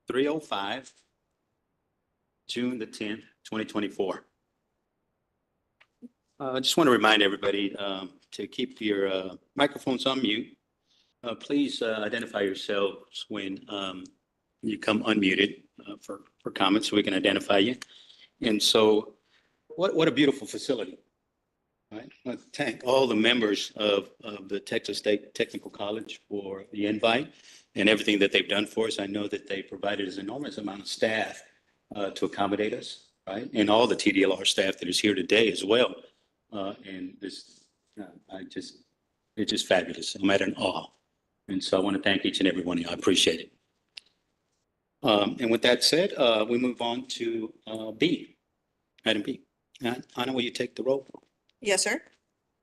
3:05, June the 10th, 2024. I just want to remind everybody to keep your microphones on mute. Please identify yourselves when you come unmuted for comments so we can identify you. And so what a beautiful facility. Right. I want to thank all the members of the Texas State Technical College for the invite and everything that they've done for us. I know that they provided an enormous amount of staff to accommodate us, right? And all the TDLR staff that is here today as well. And this, it's just fabulous. I'm at an awe. And so I want to thank each and every one of you. I appreciate it. And with that said, we move on to B, item B. Anna, will you take the roll? Yes, sir.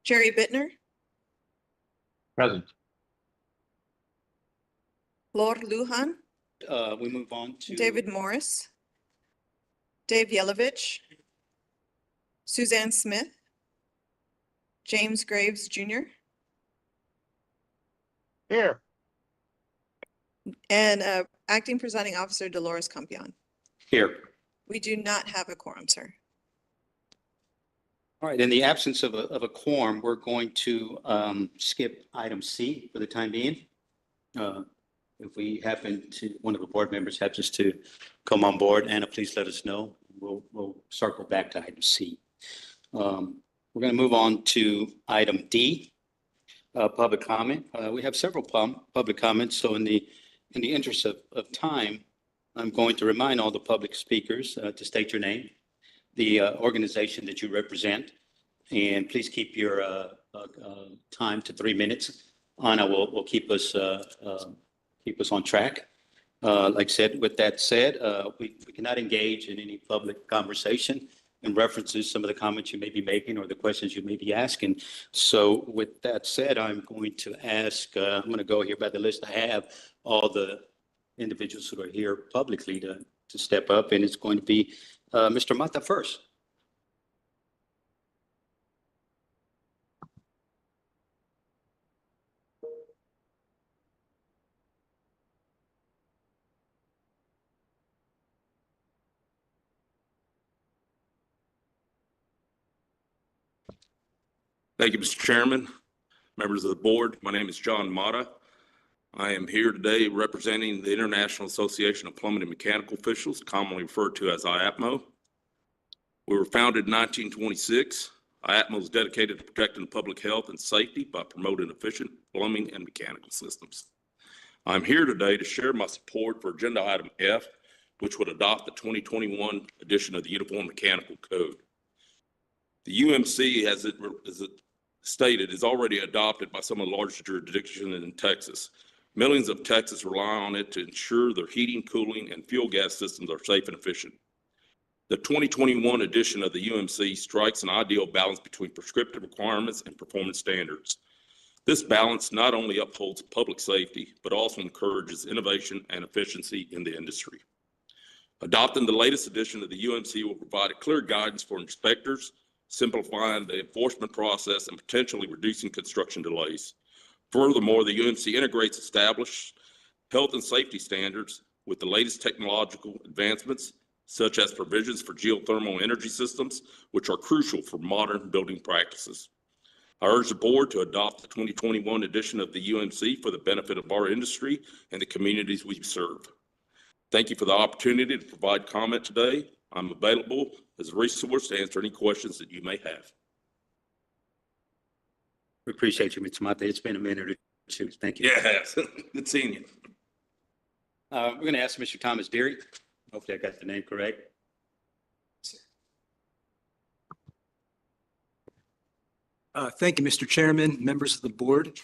Jerry Bittner. Present. Lord Lujan. We move on to David Morris. Dave Yelovich. Suzanne Smith. James Graves Jr. Here. And Acting Presiding Officer Dolores Campion. here. We do not have a quorum, sir. All right, in the absence of a quorum, we're going to skip item C for the time being. If we happen to, one of the board members happens to come on board, Anna, please let us know. We'll circle back to item C. We're going to move on to item D, public comment. We have several public comments, so in the interest of time, I'm going to remind all the public speakers to state your name, the organization that you represent, and please keep your time to 3 minutes. Anna will keep us on track. Like I said, with that said, we cannot engage in any public conversation in references some of the comments you may be making or the questions you may be asking. So with that said, I'm going to ask, I'm going to go here by the list I have, all the individuals who are here publicly to step up, and it's going to be Mr. Mata first. Thank you, Mr. Chairman, members of the board. My name is John Mata. I am here today representing the International Association of Plumbing and Mechanical Officials, commonly referred to as IAPMO. We were founded in 1926. IAPMO is dedicated to protecting public health and safety by promoting efficient plumbing and mechanical systems. I'm here today to share my support for agenda item F, which would adopt the 2021 edition of the Uniform Mechanical Code. The UMC, as it stated, is already adopted by some of the largest jurisdictions in Texas. Millions of Texans rely on it to ensure their heating, cooling, and fuel gas systems are safe and efficient. The 2021 edition of the UMC strikes an ideal balance between prescriptive requirements and performance standards. This balance not only upholds public safety, but also encourages innovation and efficiency in the industry. Adopting the latest edition of the UMC will provide a clear guidance for inspectors, simplifying the enforcement process and potentially reducing construction delays. Furthermore, the UMC integrates established health and safety standards with the latest technological advancements, such as provisions for geothermal energy systems, which are crucial for modern building practices. I urge the board to adopt the 2021 edition of the UMC for the benefit of our industry and the communities we serve. Thank you for the opportunity to provide comment today. I'm available as a resource to answer any questions that you may have. We appreciate you, Mr. Mata. It's been a minute or two. Thank you. Yes, good seeing you. We're going to ask Mr. Thomas Deary. Hopefully I got the name correct. Thank you, Mr. Chairman, members of the board.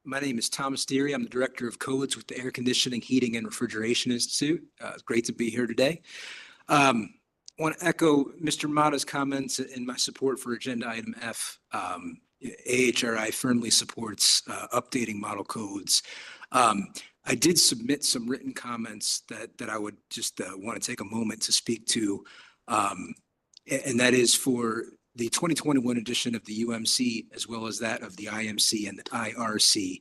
My name is Thomas Deary. I'm the Director of Codes with the Air Conditioning, Heating, and Refrigeration Institute. It's great to be here today. I want to echo Mr. Mata's comments in my support for agenda item F. AHRI firmly supports updating model codes. I did submit some written comments that I would just want to take a moment to speak to, and that is for the 2021 edition of the UMC, as well as that of the IMC and the IRC.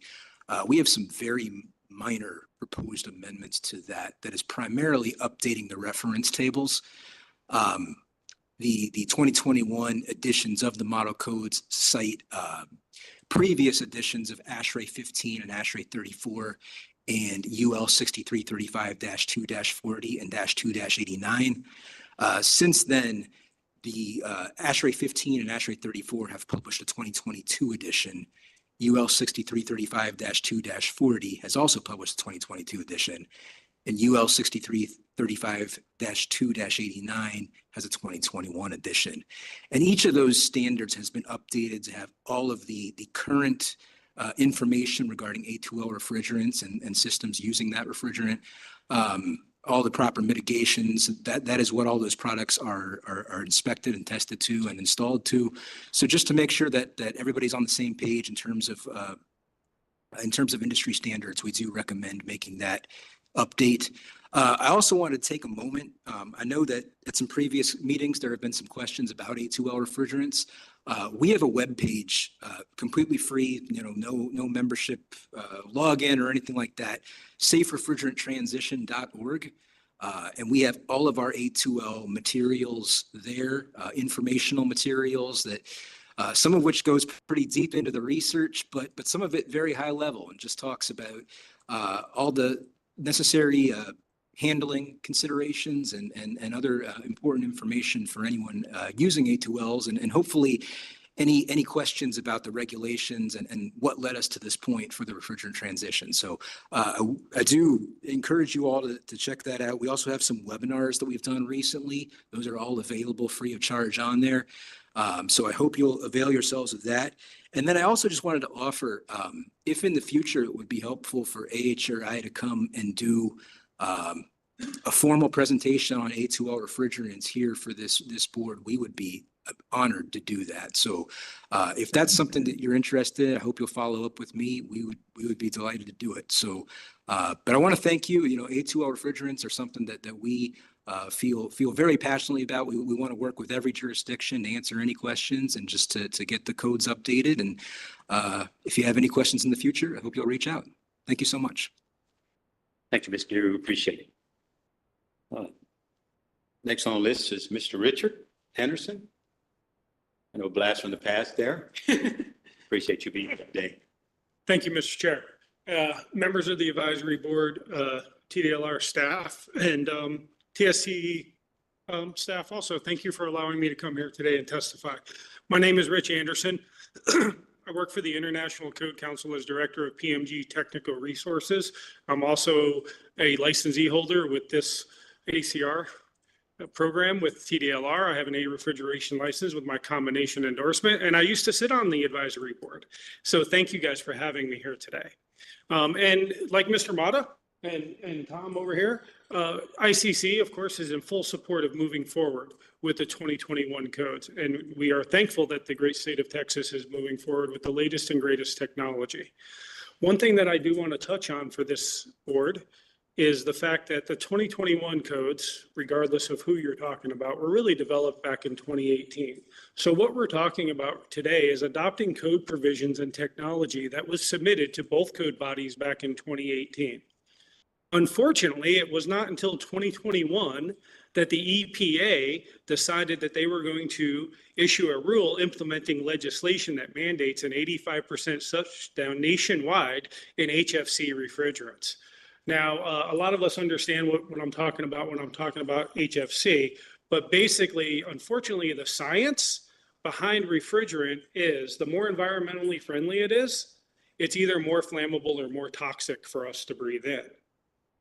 We have some very minor proposed amendments to that is primarily updating the reference tables. The 2021 editions of the model codes cite previous editions of ASHRAE 15 and ASHRAE 34 and UL 6335-2-40 and -2-89. Since then, the ASHRAE 15 and ASHRAE 34 have published a 2022 edition. UL 6335-2-40 has also published a 2022 edition, and UL 6335-2-89 has a 2021 edition. And each of those standards has been updated to have all of the current information regarding A2L refrigerants and systems using that refrigerant, all the proper mitigations. That is what all those products are inspected and tested to and installed to. So just to make sure that everybody's on the same page in terms of industry standards, we do recommend making that update. I also want to take a moment. I know that at some previous meetings, there have been some questions about A2L refrigerants. We have a web page, completely free, no membership login or anything like that, saferefrigeranttransition.org. And we have all of our A2L materials there, informational materials that some of which goes pretty deep into the research, but some of it very high level and just talks about all the necessary handling considerations and other important information for anyone using A2Ls, and hopefully any questions about the regulations and what led us to this point for the refrigerant transition. So I do encourage you all to check that out. We also have some webinars that we've done recently. Those are all available free of charge on there. So I hope you'll avail yourselves of that. And then I also just wanted to offer, if in the future it would be helpful for AHRI to come and do a formal presentation on A2L refrigerants here for this board, we would be honored to do that. So if that's something that you're interested in, I hope you'll follow up with me. We would be delighted to do it. So, but I want to thank you. A2L refrigerants are something that we feel very passionately about. We want to work with every jurisdiction to answer any questions and just to get the codes updated. And if you have any questions in the future, I hope you'll reach out. Thank you so much. Thank you, Mr. Geary. We appreciate it. Next on the list is Mr. Richard Henderson. I know blast from the past there. Appreciate you being here today. Thank you, Mr. Chair. Members of the advisory board, TDLR staff, and TSCE staff also, thank you for allowing me to come here today and testify. My name is Rich Anderson. I work for the International Code Council as Director of PMG Technical Resources. I'm also a licensee holder with this ACR program with TDLR. I have an A refrigeration license with my combination endorsement, and I used to sit on the advisory board. So thank you guys for having me here today. And like Mr. Mata and Tom over here, ICC, of course, is in full support of moving forward with the 2021 codes. And we are thankful that the great state of Texas is moving forward with the latest and greatest technology. One thing that I do want to touch on for this board is the fact that the 2021 codes, regardless of who you're talking about, were really developed back in 2018. So what we're talking about today is adopting code provisions and technology that was submitted to both code bodies back in 2018. Unfortunately, it was not until 2021 that the EPA decided that they were going to issue a rule implementing legislation that mandates an 85% shutdown nationwide in HFC refrigerants. Now, a lot of us understand what I'm talking about when I'm talking about HFC, but basically, unfortunately, the science behind refrigerant is the more environmentally friendly it is, it's either more flammable or more toxic for us to breathe in.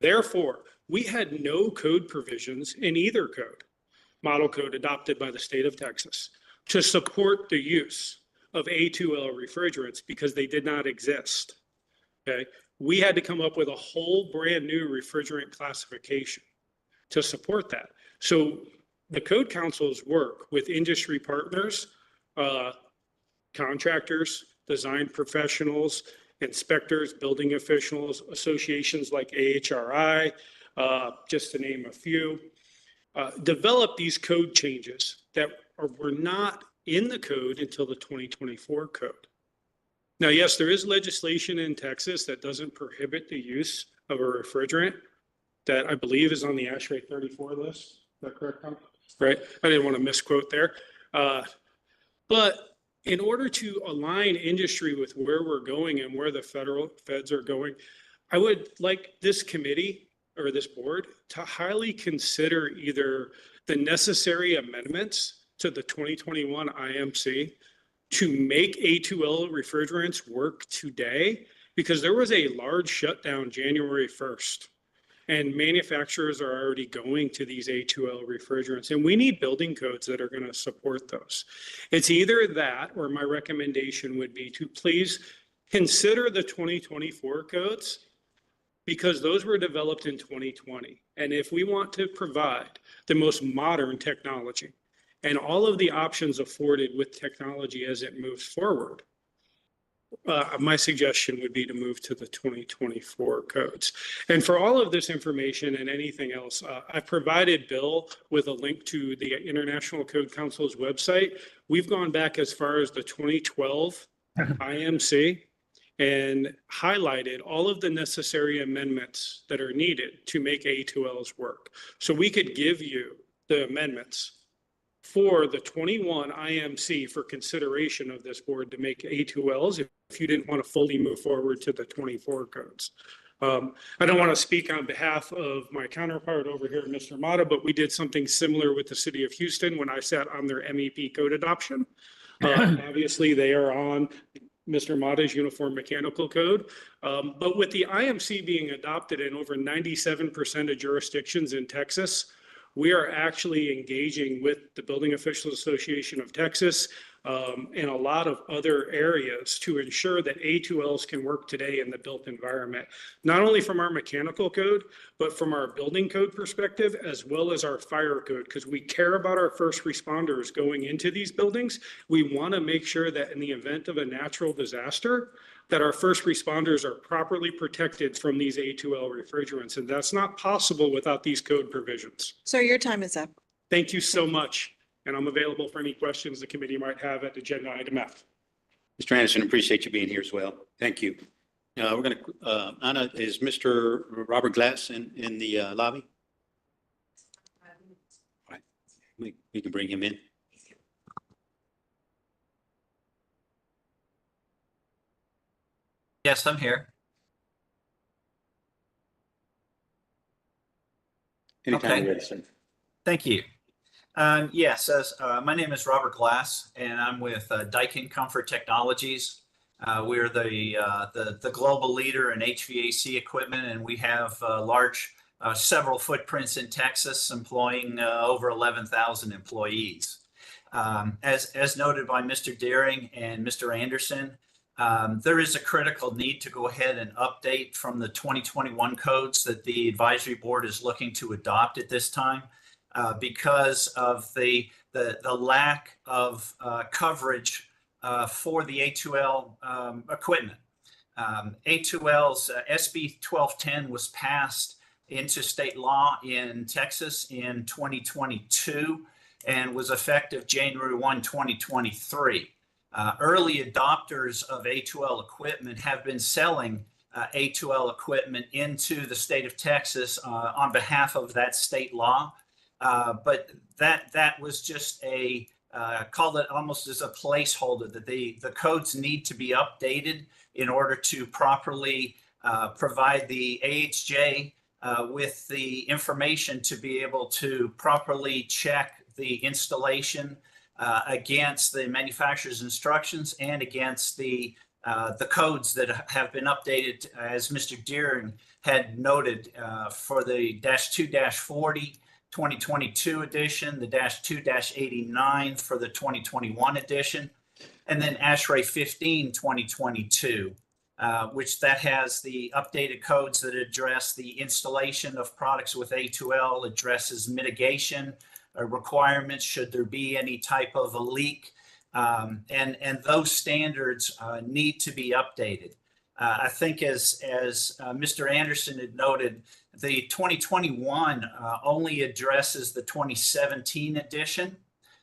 Therefore, we had no code provisions in either code, model code adopted by the state of Texas, to support the use of A2L refrigerants because they did not exist. Okay, we had to come up with a whole brand new refrigerant classification to support that. So the Code Council's work with industry partners, contractors, design professionals, inspectors, building officials, associations like AHRI, just to name a few, develop these code changes that were not in the code until the 2024 code. Now, yes, there is legislation in Texas that doesn't prohibit the use of a refrigerant that I believe is on the ASHRAE 34 list. Is that correct, Tom? Right? I didn't want to misquote there. But in order to align industry with where we're going and where the federal feds are going, I would like this committee or this board to highly consider either the necessary amendments to the 2021 IMC to make A2L refrigerants work today, because there was a large shutdown January 1st. And manufacturers are already going to these A2L refrigerants, and we need building codes that are going to support those. It's either that, or my recommendation would be to please consider the 2024 codes, because those were developed in 2020. And if we want to provide the most modern technology and all of the options afforded with technology as it moves forward, my suggestion would be to move to the 2024 codes. And for all of this information and anything else, I've provided Bill with a link to the International Code Council's website. We've gone back as far as the 2012 IMC and highlighted all of the necessary amendments that are needed to make A2Ls work. So we could give you the amendments for the 21 IMC for consideration of this board to make A2Ls if you didn't want to fully move forward to the 24 codes. I don't want to speak on behalf of my counterpart over here, Mr. Mata, but we did something similar with the city of Houston when I sat on their MEP code adoption. Obviously, they are on Mr. Mata's uniform mechanical code. But with the IMC being adopted in over 97% of jurisdictions in Texas, we are actually engaging with the Building Officials Association of Texas and a lot of other areas to ensure that A2Ls can work today in the built environment, not only from our mechanical code, but from our building code perspective, as well as our fire code, because we care about our first responders going into these buildings. We want to make sure that in the event of a natural disaster, that our first responders are properly protected from these A2L refrigerants. And that's not possible without these code provisions. Sir, your time is up. Thank you so much. And I'm available for any questions the committee might have at agenda item F. Mr. Anderson, appreciate you being here as well. Thank you. We're going to, Anna, is Mr. Robert Glass in the lobby? All right. We can bring him in. Yes, I'm here. Anytime Okay. you're ready, sir. Thank you. Yes, my name is Robert Glass, and I'm with Daikin Comfort Technologies. We're the global leader in HVAC equipment, and we have several footprints in Texas, employing over 11,000 employees. As noted by Mr. Deering and Mr. Anderson, there is a critical need to go ahead and update from the 2021 codes that the advisory board is looking to adopt at this time, because of the lack of coverage for the A2L equipment. A2L's SB 1210 was passed into state law in Texas in 2022 and was effective January 1, 2023. Early adopters of A2L equipment have been selling A2L equipment into the state of Texas on behalf of that state law. But that was just call it almost as a placeholder, that the codes need to be updated in order to properly provide the AHJ with the information to be able to properly check the installation against the manufacturer's instructions and against the codes that have been updated, as Mr. Deering had noted, for the -2-40 2022 edition, the -2-89 for the 2021 edition, and then ASHRAE 15 2022, which that has the updated codes that address the installation of products with A2L, addresses mitigation requirements should there be any type of a leak, and those standards need to be updated. I think as Mr. Anderson had noted, the 2021 only addresses the 2017 edition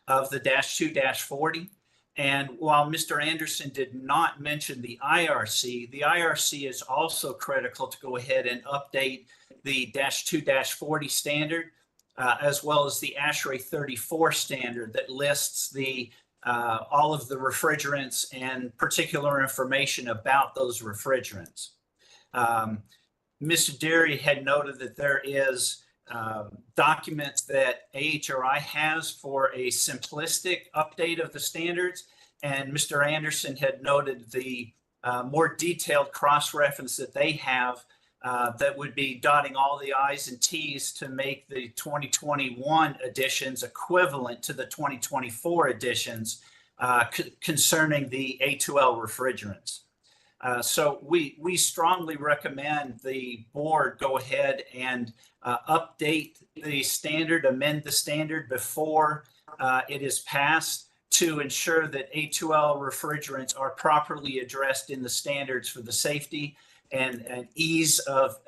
of the -2-40. And while Mr. Anderson did not mention the IRC is also critical to go ahead and update the -2-40 standard, as well as the ASHRAE 34 standard that lists the all of the refrigerants and particular information about those refrigerants. Mr. Deary had noted that there is documents that AHRI has for a simplistic update of the standards. And Mr. Anderson had noted the more detailed cross-reference that they have that would be dotting all the I's and T's to make the 2021 editions equivalent to the 2024 editions concerning the A2L refrigerants. So we strongly recommend the board go ahead and update the standard, amend the standard before it is passed to ensure that A2L refrigerants are properly addressed in the standards for the safety and ease of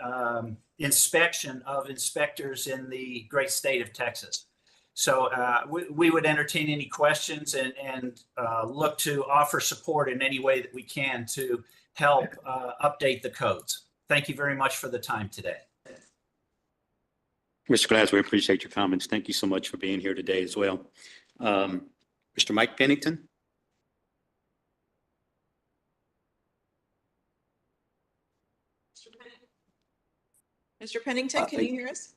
inspection of inspectors in the great state of Texas. So we would entertain any questions and look to offer support in any way that we can to help update the codes. Thank you very much for the time today. Mr. Glass, we appreciate your comments. Thank you so much for being here today as well. Mr. Mike Pennington? Mr. Pennington, can you hear us?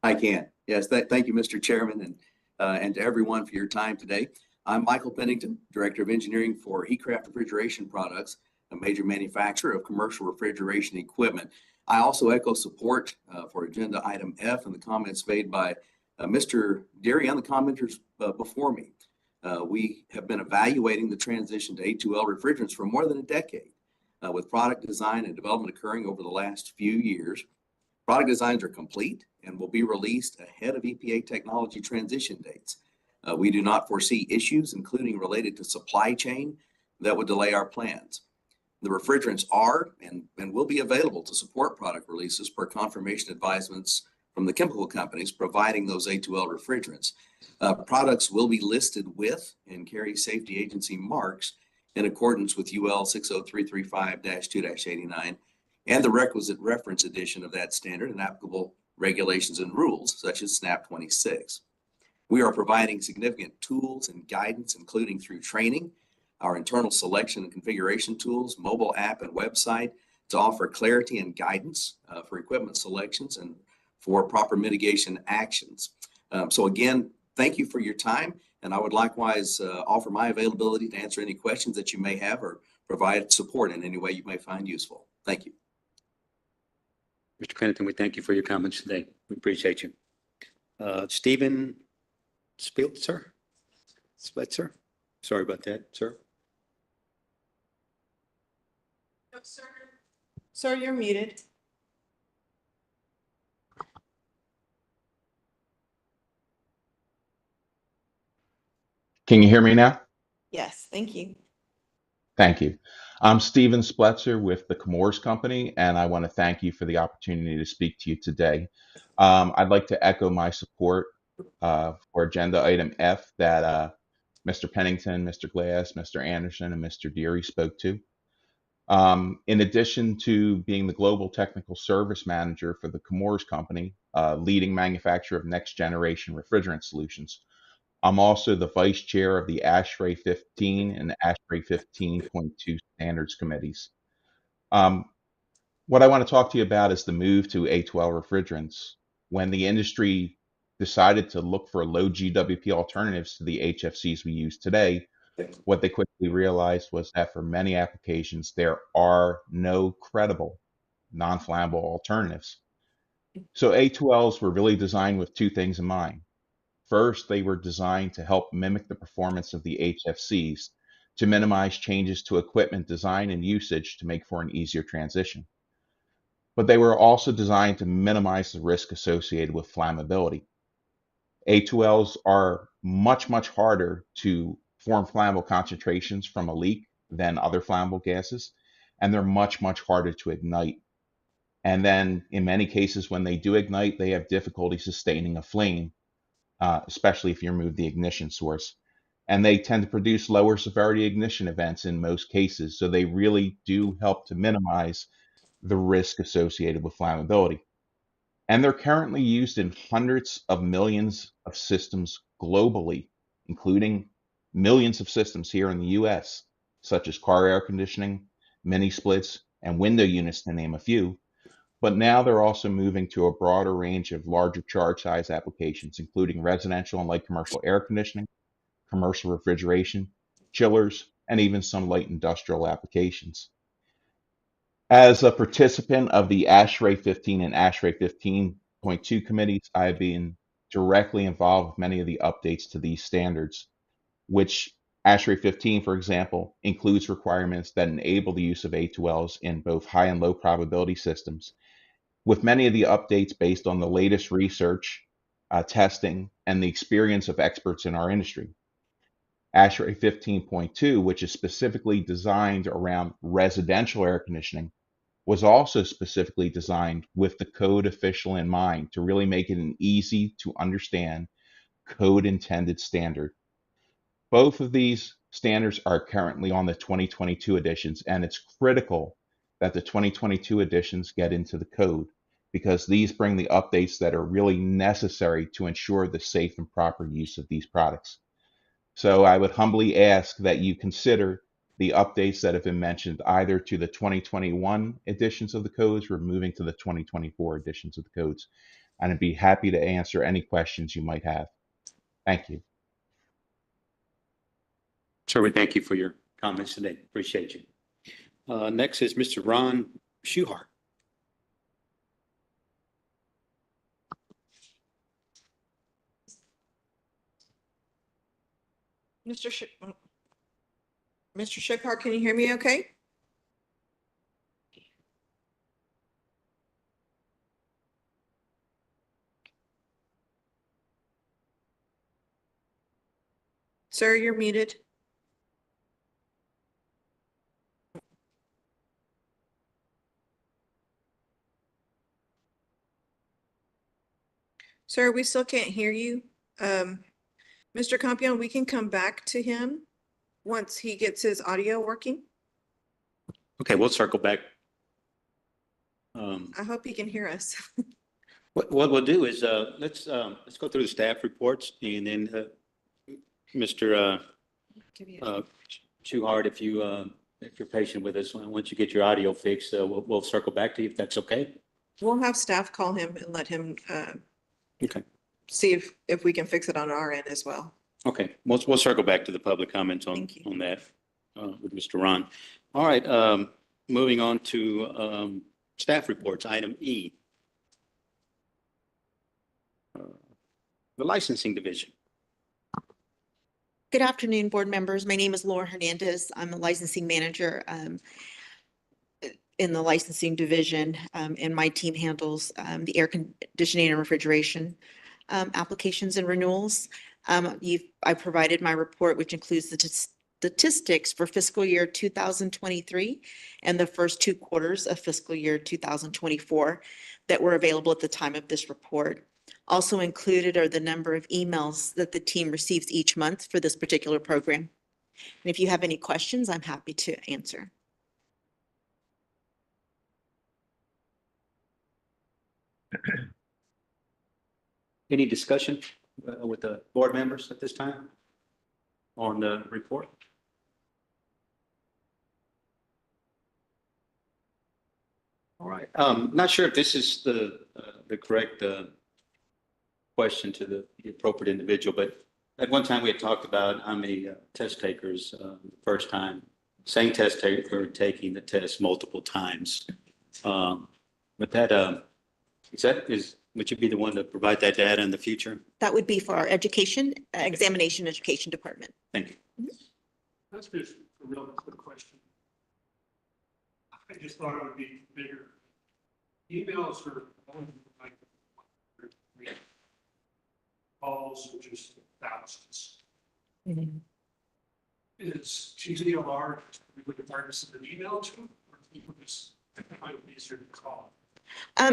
I can. Yes. Thank you, Mr. Chairman, and to everyone for your time today. I'm Michael Pennington, Director of Engineering for Heatcraft Refrigeration Products, a major manufacturer of commercial refrigeration equipment. I also echo support for agenda item F and the comments made by Mr. Deary and the commenters before me. We have been evaluating the transition to A2L refrigerants for more than a decade, with product design and development occurring over the last few years. Product designs are complete and will be released ahead of EPA technology transition dates. We do not foresee issues, including related to supply chain, that would delay our plans. The refrigerants are and will be available to support product releases per confirmation advisements from the chemical companies providing those A2L refrigerants. Products will be listed with and carry safety agency marks in accordance with UL 60335-2-89 and the requisite reference edition of that standard and applicable regulations and rules, such as SNAP 26. We are providing significant tools and guidance, including through training, our internal selection and configuration tools, mobile app, and website to offer clarity and guidance for equipment selections and for proper mitigation actions. So again, thank you for your time, and I would likewise offer my availability to answer any questions that you may have or provide support in any way you may find useful. Thank you. Mr. Pennington, we thank you for your comments today. We appreciate you. Stephen Spitzer? Sorry about that, sir. No, sir. Sir, you're muted. Can you hear me now? Yes, thank you. Thank you. I'm Steven Spletzer with the Chemours Company, and I want to thank you for the opportunity to speak to you today. I'd like to echo my support for agenda item F that Mr. Pennington, Mr. Glass, Mr. Anderson, and Mr. Deary spoke to. In addition to being the Global Technical Service Manager for the Chemours Company, leading manufacturer of next generation refrigerant solutions, I'm also the Vice Chair of the ASHRAE 15 and ASHRAE 15.2 standards committees. What I want to talk to you about is the move to A2L refrigerants. When the industry decided to look for low GWP alternatives to the HFCs we use today, what they quickly realized was that for many applications, there are no credible non-flammable alternatives. So A2Ls were really designed with two things in mind. First, they were designed to help mimic the performance of the HFCs to minimize changes to equipment design and usage to make for an easier transition. But they were also designed to minimize the risk associated with flammability. A2Ls are much, much harder to form flammable concentrations from a leak than other flammable gases, and they're much, much harder to ignite. And then in many cases, when they do ignite, they have difficulty sustaining a flame, especially if you remove the ignition source. and they tend to produce lower severity ignition events in most cases. So they really do help to minimize the risk associated with flammability. And they're currently used in hundreds of millions of systems globally, including millions of systems here in the US, such as car air conditioning, mini splits, and window units, to name a few. But now they're also moving to a broader range of larger charge size applications, including residential and light commercial air conditioning, commercial refrigeration, chillers, and even some light industrial applications. As a participant of the ASHRAE 15 and ASHRAE 15.2 committees, I've been directly involved with many of the updates to these standards, which ASHRAE 15, for example, includes requirements that enable the use of A2Ls in both high and low probability systems, with many of the updates based on the latest research, testing, and the experience of experts in our industry. ASHRAE 15.2, which is specifically designed around residential air conditioning, was also specifically designed with the code official in mind to really make it an easy to understand code intended standard. Both of these standards are currently on the 2022 editions, and it's critical that the 2022 editions get into the code because these bring the updates that are really necessary to ensure the safe and proper use of these products. So I would humbly ask that you consider the updates that have been mentioned either to the 2021 editions of the codes or moving to the 2024 editions of the codes. And I'd be happy to answer any questions you might have. Thank you. Sir, we thank you for your comments today. Appreciate you. Next is Mr. Ron Schuhart. Mr. Schickhardt, can you hear me okay? Sir, you're muted. Sir, we still can't hear you. Mr. Campion, we can come back to him once he gets his audio working. Okay, we'll circle back. I hope he can hear us. What we'll do is let's go through the staff reports and then Mr. Schuhart, if you're patient with us, once you get your audio fixed, we'll circle back to you if that's okay. We'll have staff call him and let him Okay. see if we can fix it on our end as well. Okay, we'll circle back to the public comments on that with Mr. Ron. All right, moving on to staff reports, item E. The licensing division. Good afternoon, board members. My name is Laura Hernandez. I'm a licensing manager in the licensing division, and my team handles the air conditioning and refrigeration applications and renewals. I provided my report, which includes the statistics for fiscal year 2023 and the first 2 quarters of fiscal year 2024 that were available at the time of this report. Also included are the number of emails that the team receives each month for this particular program. And if you have any questions, I'm happy to answer. Any discussion with the board members at this time on the report? All right. Not sure if this is the correct question to the appropriate individual, but at one time we had talked about how many test takers first time, same test taker taking the test multiple times. But that would you be the one to provide that data in the future? That would be for our education, examination education department. Thank you. That's just a real quick question. I just thought it would be bigger. Emails are like calls, which is thousands. Mm-hmm. Is TDLR with the targets of an email to, or people just find it easier to call?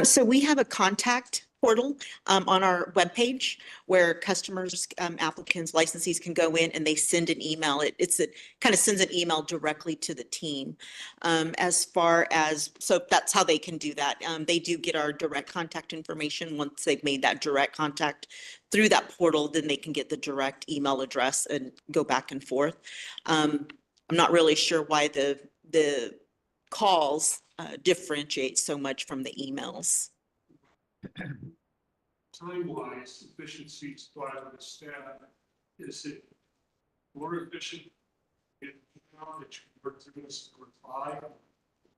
So we have a contact portal on our webpage where customers, applicants, licensees can go in and they send an email. It kind of sends an email directly to the team. So that's how they can do that. They do get our direct contact information. Once they've made that direct contact through that portal, then they can get the direct email address and go back and forth. I'm not really sure why the calls differentiate so much from the emails. Time-wise, efficiencies by the staff, is it more efficient if now that you work through this reply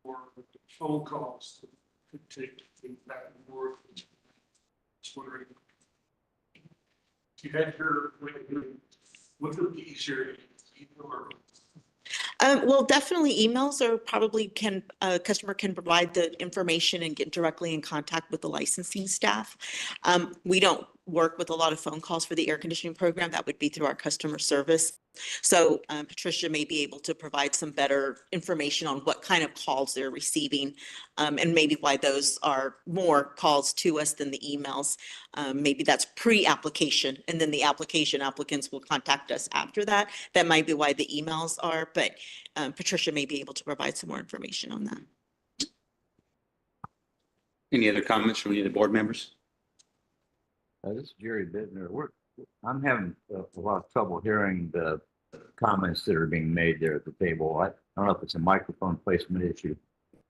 or phone calls that could take back and forth? Just wondering, if you had your, what would be easier, email or Well, definitely emails are probably customer can provide the information and get directly in contact with the licensing staff. We don't work with a lot of phone calls for the air conditioning program. That would be through our customer service. So Patricia may be able to provide some better information on what kind of calls they're receiving, and maybe why those are more calls to us than the emails. Maybe that's pre-application, and then the applicants will contact us after that. That might be why the emails are, but Patricia may be able to provide some more information on that. Any other comments from any of the board members? This is Jerry Bittner. I'm having a lot of trouble hearing the comments that are being made there at the table. I don't know if it's a microphone placement issue,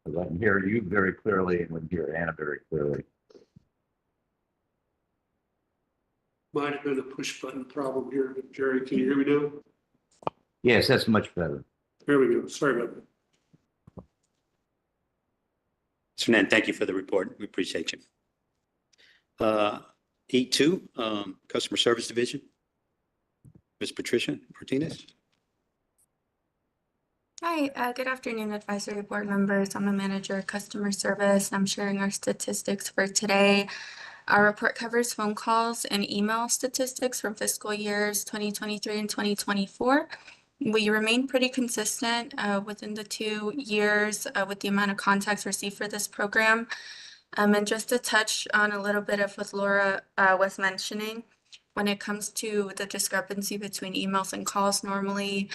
because I can hear you very clearly and we can hear Anna very clearly. might have been a push button problem here. Jerry, can you hear me now? Yes, that's much better. There we go. Sorry about that. Mr. Fernand, thank you for the report. We appreciate you. E2, Customer Service Division. Ms. Patricia Martinez. Hi, good afternoon, advisory board members. I'm a manager of customer service. I'm sharing our statistics for today. Our report covers phone calls and email statistics from fiscal years 2023 and 2024. We remain pretty consistent within the 2 years with the amount of contacts received for this program. And just to touch on a little bit of what Laura was mentioning, when it comes to the discrepancy between emails and calls, normally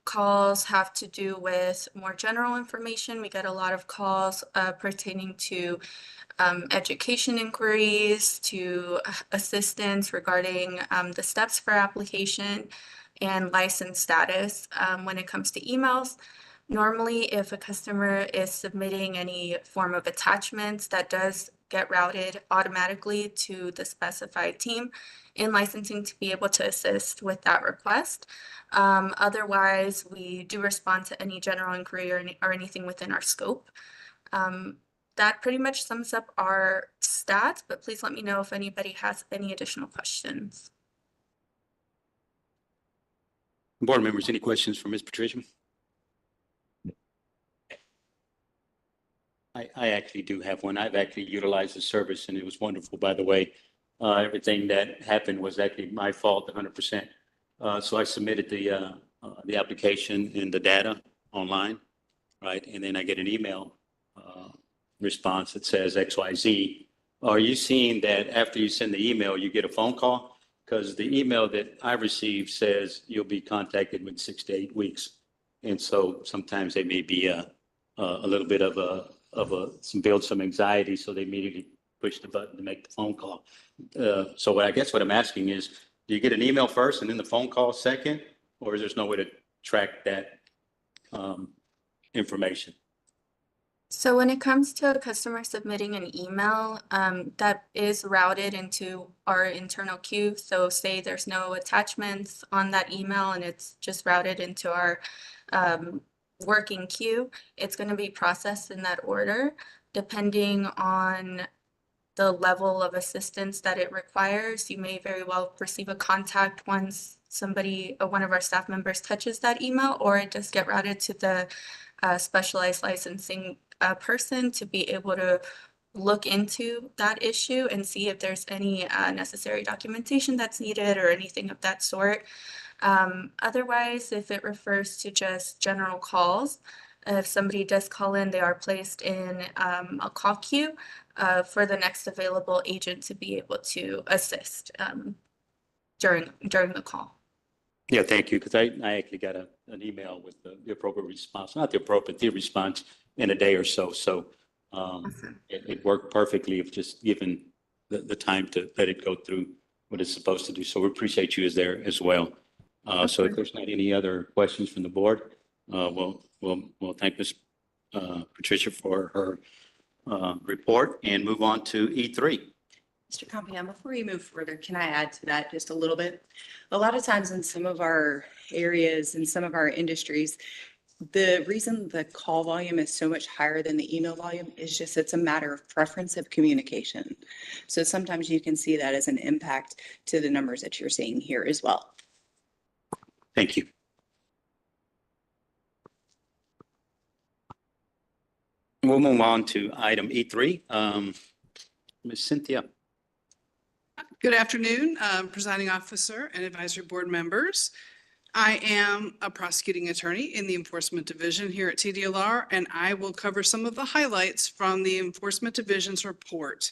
calls have to do with more general information. We get a lot of calls pertaining to education inquiries, to assistance regarding the steps for application and license status. When it comes to emails, normally if a customer is submitting any form of attachments, that does get routed automatically to the specified team in licensing to be able to assist with that request. Otherwise, we do respond to any general inquiry or anything within our scope. That pretty much sums up our stats, but please let me know if anybody has any additional questions. Board members, any questions for Ms. Patricia? I actually do have one. I've actually utilized the service and it was wonderful, by the way. Everything that happened was actually my fault 100%. So I submitted the application and the data online, right? And then I get an email response that says XYZ. Are you seeing that after you send the email, you get a phone call? Because the email that I received says you'll be contacted within 6 to 8 weeks. And so sometimes they may be a little bit of some anxiety. So they immediately push the button to make the phone call. So I guess what I'm asking is, do you get an email first and then the phone call second, or is there no way to track that information? So when it comes to a customer submitting an email, that is routed into our internal queue. So say there's no attachments on that email and it's just routed into our working queue, it's going to be processed in that order, depending on the level of assistance that it requires. You may very well receive a contact once somebody or one of our staff members touches that email, or it does get routed to the specialized licensing person to be able to look into that issue and see if there's any necessary documentation that's needed or anything of that sort. Otherwise, if it refers to just general calls, If somebody does call in, they are placed in a call queue for the next available agent to be able to assist during the call. Yeah, thank you, because I actually got an email with the appropriate response, not the appropriate, the response in a day or so. So Awesome. it worked perfectly of just given the time to let it go through what it's supposed to do. So we appreciate you as there as well. So if there's not any other questions from the board, we'll thank Ms. Patricia for her report and move on to E3. Mr. Compion, before you move further, can I add to that just a little bit? A lot of times in some of our areas, in some of our industries, the reason the call volume is so much higher than the email volume is just it's a matter of preference of communication. So sometimes you can see that as an impact to the numbers that you're seeing here as well. Thank you. We'll move on to item E3. Ms. Cynthia. Good afternoon, presiding officer and advisory board members. I am a prosecuting attorney in the Enforcement Division here at TDLR, and I will cover some of the highlights from the Enforcement Division's report.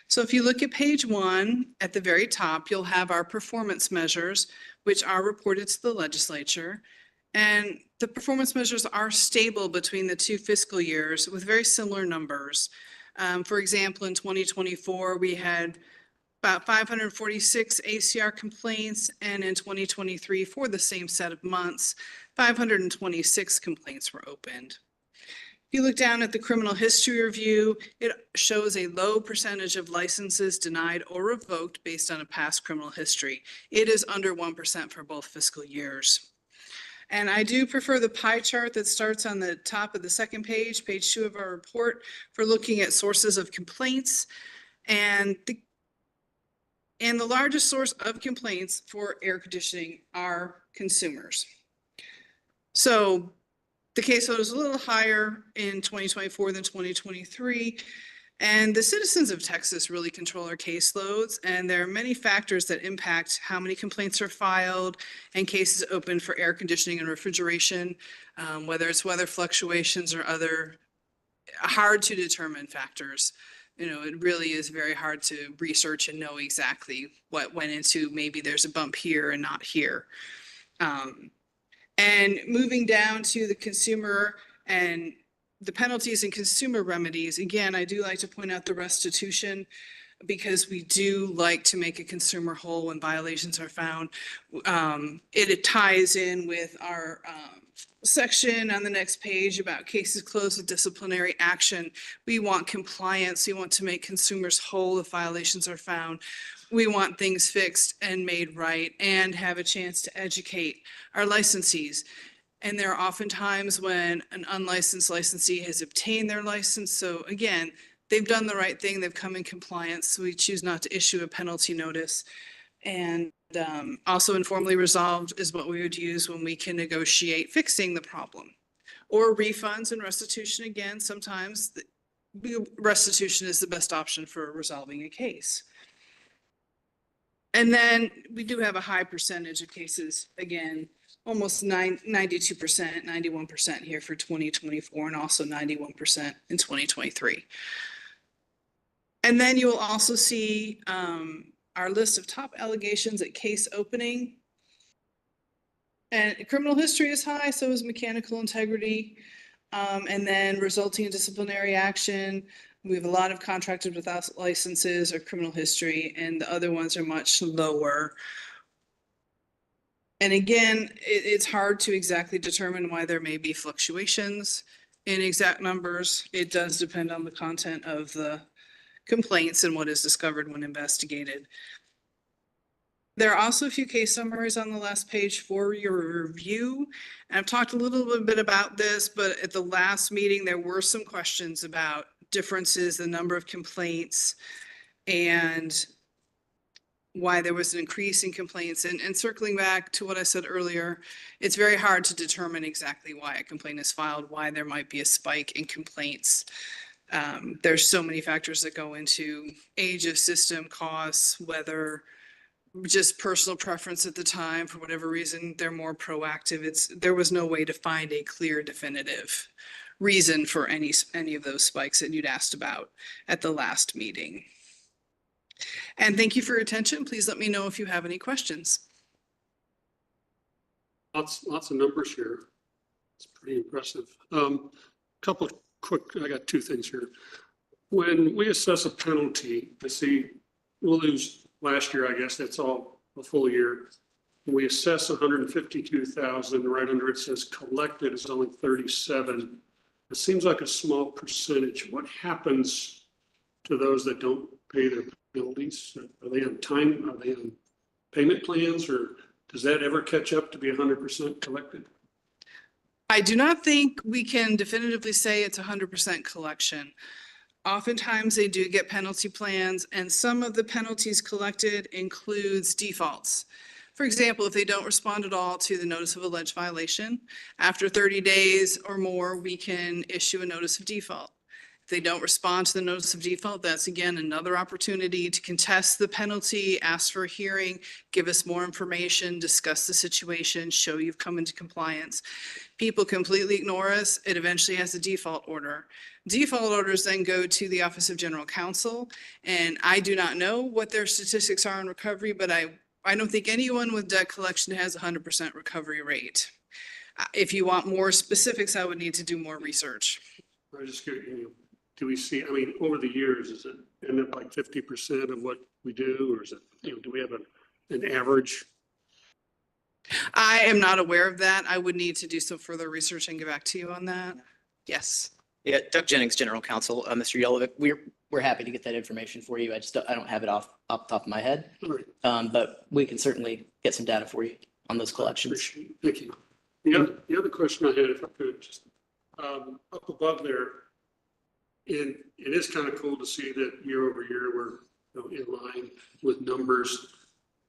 So if you look at page 1, at the very top, you'll have our performance measures, which are reported to the legislature. And the performance measures are stable between the 2 fiscal years with very similar numbers. For example, in 2024, we had about 546 ACR complaints, and in 2023, for the same set of months, 526 complaints were opened. If you look down at the criminal history review, it shows a low percentage of licenses denied or revoked based on a past criminal history. It is under 1% for both fiscal years. And I do prefer the pie chart that starts on the top of the second page, page 2 of our report, for looking at sources of complaints. And the largest source of complaints for air conditioning are consumers. So the caseload is a little higher in 2024 than 2023. And the citizens of Texas really control our caseloads. And there are many factors that impact how many complaints are filed and cases open for air conditioning and refrigeration, whether it's weather fluctuations or other hard to determine factors. You know, it really is very hard to research and know exactly what went into maybe there's a bump here and not here. And moving down to the consumer and the penalties and consumer remedies, again, I do like to point out the restitution because we do like to make a consumer whole when violations are found. It ties in with our section on the next page about cases closed with disciplinary action. We want compliance. We want to make consumers whole if violations are found. We want things fixed and made right and have a chance to educate our licensees. And there are often times when an unlicensed licensee has obtained their license. So again, they've done the right thing. They've come in compliance. So we choose not to issue a penalty notice. And also informally resolved is what we would use when we can negotiate fixing the problem. Or refunds and restitution. Again, sometimes restitution is the best option for resolving a case. And then we do have a high percentage of cases, again, almost 92%, 91% here for 2024, and also 91% in 2023. And then you will also see our list of top allegations at case opening. And criminal history is high, so is mechanical integrity. And then resulting in disciplinary action. We have a lot of contractors without licenses or criminal history, and the other ones are much lower. And again, it's hard to exactly determine why there may be fluctuations in exact numbers. It does depend on the content of the complaints and what is discovered when investigated. There are also a few case summaries on the last page for your review. And I've talked a little bit about this, but at the last meeting, there were some questions about differences, the number of complaints, and why there was an increase in complaints. And circling back to what I said earlier, it's very hard to determine exactly why a complaint is filed, why there might be a spike in complaints. There's so many factors that go into age of system, costs, weather, just personal preference at the time, for whatever reason, they're more proactive. There was no way to find a clear definitive reason for any of those spikes that you'd asked about at the last meeting. And thank you for your attention. Please let me know if you have any questions. Lots of numbers here. It's pretty impressive. Couple of quick, I got two things here. When we assess a penalty, I see we'll lose last year, I guess that's all a full year. When we assess 152,000, right under it says collected is only 37. It seems like a small percentage. What happens to those that don't pay their penalties? Are they on time? Are they on payment plans, or does that ever catch up to be 100% collected? I do not think we can definitively say it's 100% collection. Oftentimes they do get penalty plans, and some of the penalties collected includes defaults. For example, if they don't respond at all to the notice of alleged violation, after 30 days or more, we can issue a notice of default. If they don't respond to the notice of default, that's again another opportunity to contest the penalty, ask for a hearing, give us more information, discuss the situation, show you've come into compliance. People completely ignore us, it eventually has a default order. Default orders then go to the Office of General Counsel, and I do not know what their statistics are on recovery, but I don't think anyone with debt collection has 100% recovery rate. If you want more specifics, I would need to do more research. I just get, do we see, I mean, over the years, is it end up like 50% of what we do, or is it, do we have an average? I am not aware of that. I would need to do some further research and get back to you on that. Yes. Yeah, Doug Jennings, General Counsel. Mr. Yelovic, we're happy to get that information for you. I don't have it off the top of my head. Right. But we can certainly get some data for you on those collections. Thank you. The other question I had, if I could, just up above there, and it is kind of cool to see that year over year we're in line with numbers.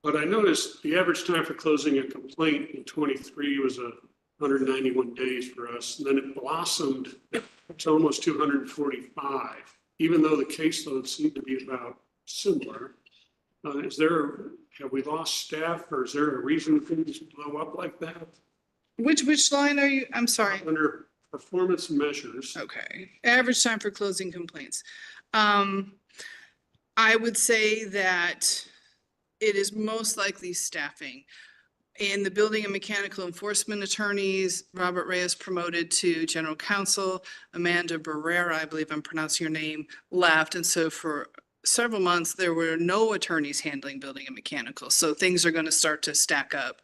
But I noticed the average time for closing a complaint in 23 was 191 days for us. And then it blossomed to almost 245, even though the caseload seemed to be about similar. Have we lost staff, or is there a reason things blow up like that? Which line are you? I'm sorry. Under performance measures. Okay. Average time for closing complaints. I would say that it is most likely staffing. In the building and mechanical enforcement attorneys, Robert Reyes promoted to general counsel. Amanda Barrera, I believe I'm pronouncing your name, left. And so for several months, there were no attorneys handling building and mechanical. So things are going to start to stack up.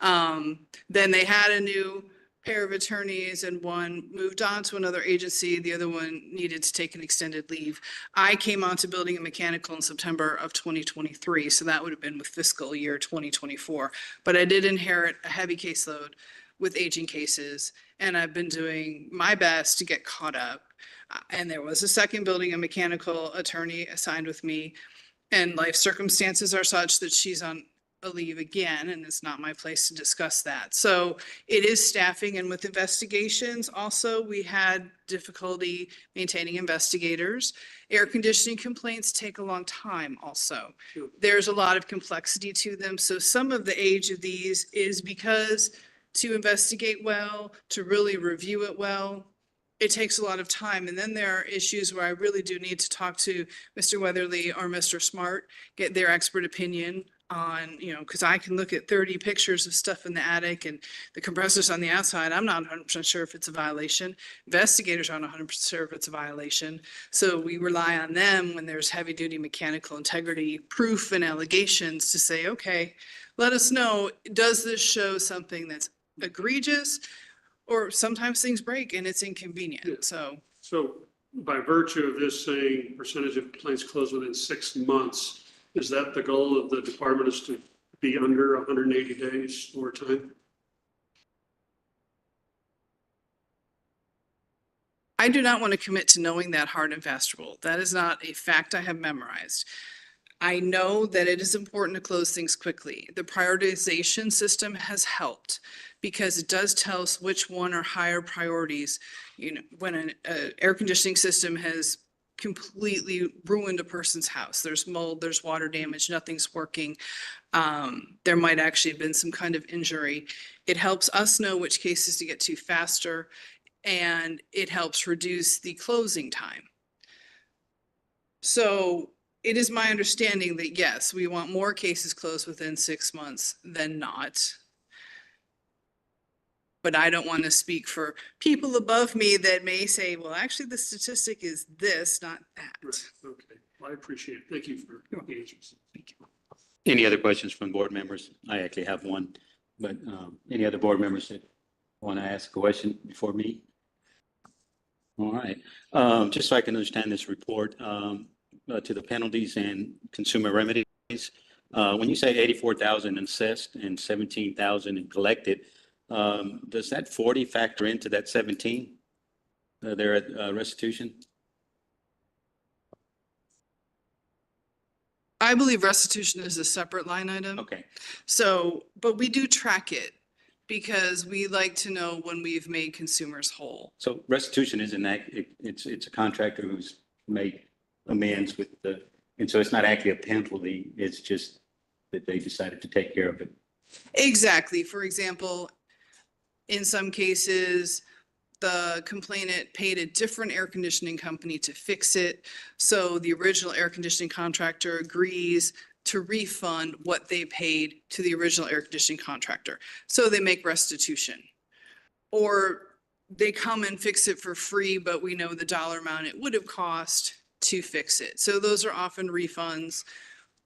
Then they had a new pair of attorneys, and one moved on to another agency. The other one needed to take an extended leave. I came on to building and mechanical in September of 2023. So that would have been with fiscal year 2024. But I did inherit a heavy caseload with aging cases, and I've been doing my best to get caught up. And there was a second building and mechanical attorney assigned with me, and life circumstances are such that she's on a leave again, and it's not my place to discuss that. So it is staffing, and with investigations also, we had difficulty maintaining investigators. Air conditioning complaints take a long time also. There's a lot of complexity to them. So some of the age of these is because to investigate well, to really review it well, it takes a lot of time. And then there are issues where I really do need to talk to Mr. Weatherly or Mr. Smart, get their expert opinion on, because I can look at 30 pictures of stuff in the attic and the compressors on the outside. I'm not 100% sure if it's a violation. Investigators aren't 100% sure if it's a violation. So we rely on them when there's heavy duty mechanical integrity proof and allegations to say, okay, let us know, does this show something that's egregious? Or sometimes things break and it's inconvenient. Yeah. So by virtue of this saying percentage of complaints closed within 6 months, is that the goal of the department, is to be under 180 days over time? I do not want to commit to knowing that hard and fast rule. That is not a fact I have memorized. I know that it is important to close things quickly. The prioritization system has helped because it does tell us which one are higher priorities. When an air conditioning system has completely ruined a person's house. There's mold, there's water damage, nothing's working. There might actually have been some kind of injury. It helps us know which cases to get to faster, and it helps reduce the closing time. So it is my understanding that yes, we want more cases closed within 6 months than not. But I don't want to speak for people above me that may say, well, actually, the statistic is this, not that. Right, okay, I appreciate it. Thank you for your engagement. Thank you. Any other questions from board members? I actually have one, but any other board members that want to ask a question before me? All right, just so I can understand this report, to the penalties and consumer remedies. When you say 84,000 assessed and 17,000 in collected, does that 40 factor into that 17 there at restitution? I believe restitution is a separate line item. Okay, So, but we do track it because we like to know when we've made consumers whole. so restitution isn't that, it's a contractor who's made amends with the, and so it's not actually a penalty, it's just that they decided to take care of it. Exactly. For example, in some cases, the complainant paid a different air conditioning company to fix it. So the original air conditioning contractor agrees to refund what they paid to the original air conditioning contractor. So they make restitution. Or they come and fix it for free, but we know the dollar amount it would have cost to fix it. So those are often refunds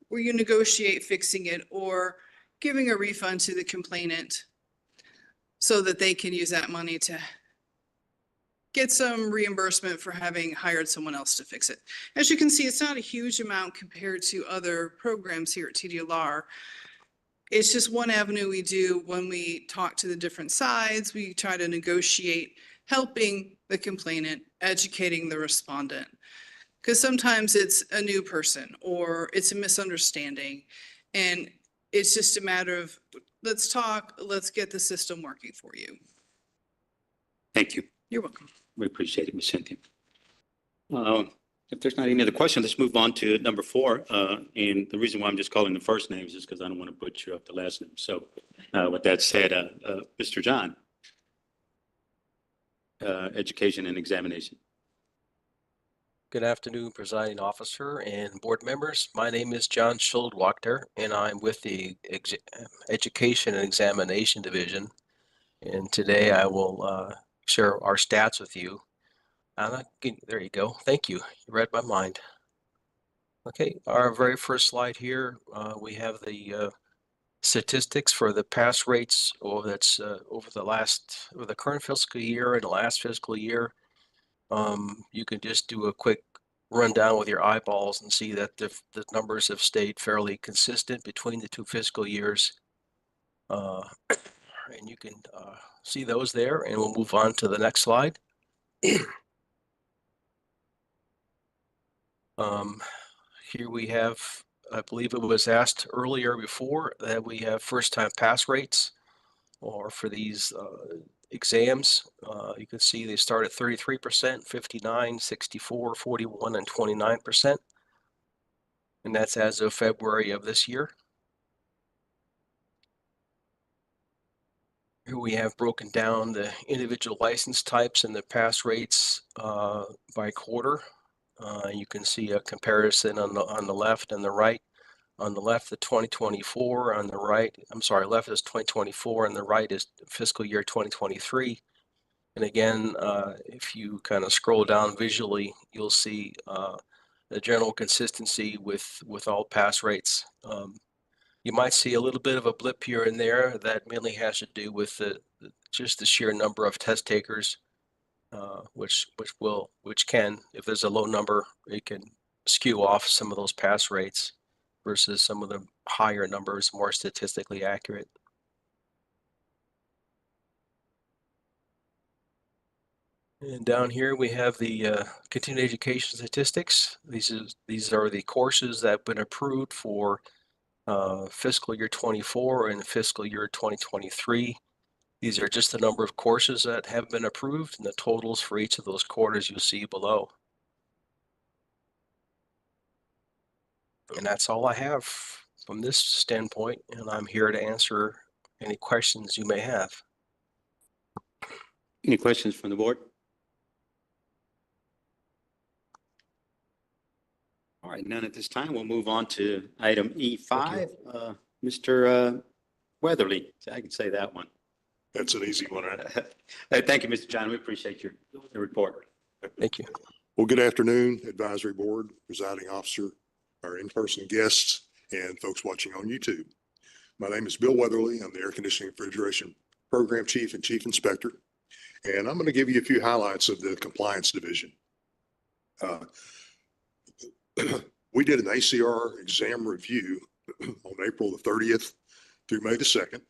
where you negotiate fixing it or giving a refund to the complainant so that they can use that money to get some reimbursement for having hired someone else to fix it. As you can see, it's not a huge amount compared to other programs here at TDLR. It's just one avenue we do when we talk to the different sides. We try to negotiate, helping the complainant, educating the respondent. Because sometimes it's a new person or it's a misunderstanding. And it's just a matter of, let's talk, let's get the system working for you. Thank you. You're welcome. We appreciate it, Ms. Cynthia. If there's not any other questions, let's move on to number 4. And the reason why I'm just calling the first names is because I don't want to butcher up the last name. So with that said, Mr. John, education and examination. Good afternoon, presiding officer and board members. My name is John Schuldwachter, and I'm with the Education and Examination Division. And today I will share our stats with you. There you go. Thank you. You read my mind. Okay, our very first slide here, we have the statistics for the pass rates over the current fiscal year and the last fiscal year. You can just do a quick rundown with your eyeballs and see that the numbers have stayed fairly consistent between the 2 fiscal years. And you can see those there, and we'll move on to the next slide. Here we have, I believe it was asked earlier before, that we have first-time pass rates or for these exams. You can see they start at 33%, 59, 64, 41, and 29%. And that's as of February of this year. Here we have broken down the individual license types and the pass rates by quarter. You can see a comparison on the left and the right. On the left, the 2024, on the right, I'm sorry, left is 2024 and the right is fiscal year 2023. And again, if you kind of scroll down visually, you'll see the general consistency with all pass rates. You might see a little bit of a blip here and there that mainly has to do with just the sheer number of test takers, which can, if there's a low number, it can skew off some of those pass rates versus some of the higher numbers, more statistically accurate. And down here we have the continuing education statistics. These are the courses that have been approved for fiscal year 24 and fiscal year 2023. These are just the number of courses that have been approved and the totals for each of those quarters you'll see below. And that's all I have from this standpoint, and I'm here to answer any questions you may have. Any questions from the board? All right, none at this time. We'll move on to item E5. Mr. Weatherly, I can say that one. That's an easy one, right? Thank you, Mr. John. We appreciate your report. Thank you. Well, good afternoon, Advisory Board, Presiding Officer, our in-person guests, and folks watching on YouTube. My name is Bill Weatherly. I'm the Air Conditioning Refrigeration Program Chief and Chief Inspector, and I'm going to give you a few highlights of the Compliance Division. We did an ACR exam review on April the 30th through May the 2nd.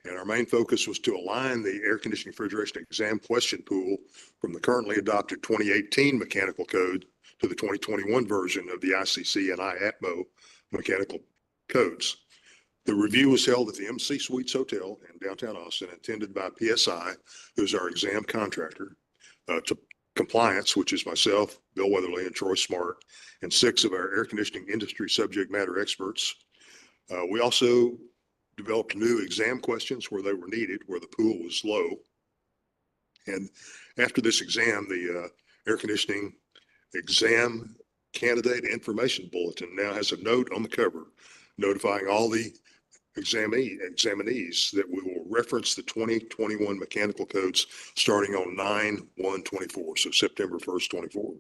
And our main focus was to align the air conditioning refrigeration exam question pool from the currently adopted 2018 mechanical code to the 2021 version of the ICC and IAPMO mechanical codes. The review was held at the MC Suites Hotel in downtown Austin, attended by PSI, who's our exam contractor, to compliance, which is myself, Bill Weatherly, and Troy Smart, and 6 of our air conditioning industry subject matter experts. We also developed new exam questions where they were needed, where the pool was low. And after this exam, the air conditioning exam candidate information bulletin now has a note on the cover notifying all the examinees that we will reference the 2021 mechanical codes starting on 9/1/24, so September 1st, 24.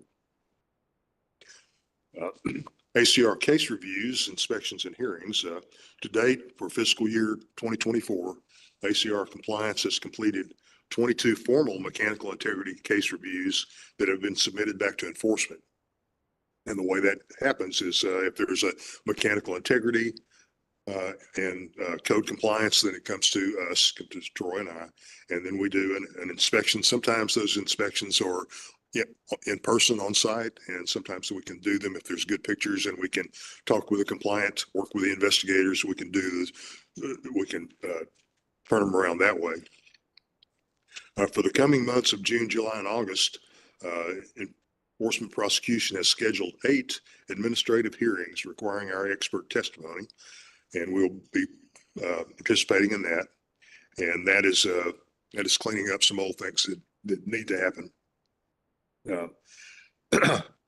ACR case reviews, inspections, and hearings. To date, for fiscal year 2024, ACR Compliance has completed 22 formal mechanical integrity case reviews that have been submitted back to enforcement. And the way that happens is if there's a mechanical integrity and code compliance, then it comes to us, comes to Troy and I, and then we do an inspection. Sometimes those inspections are in person on site, and sometimes we can do them if there's good pictures and we can talk with the compliant, work with the investigators. We can do this, we can turn them around that way. For the coming months of June, July, and August, enforcement prosecution has scheduled 8 administrative hearings requiring our expert testimony, and we'll be participating in that. And that is cleaning up some old things that need to happen.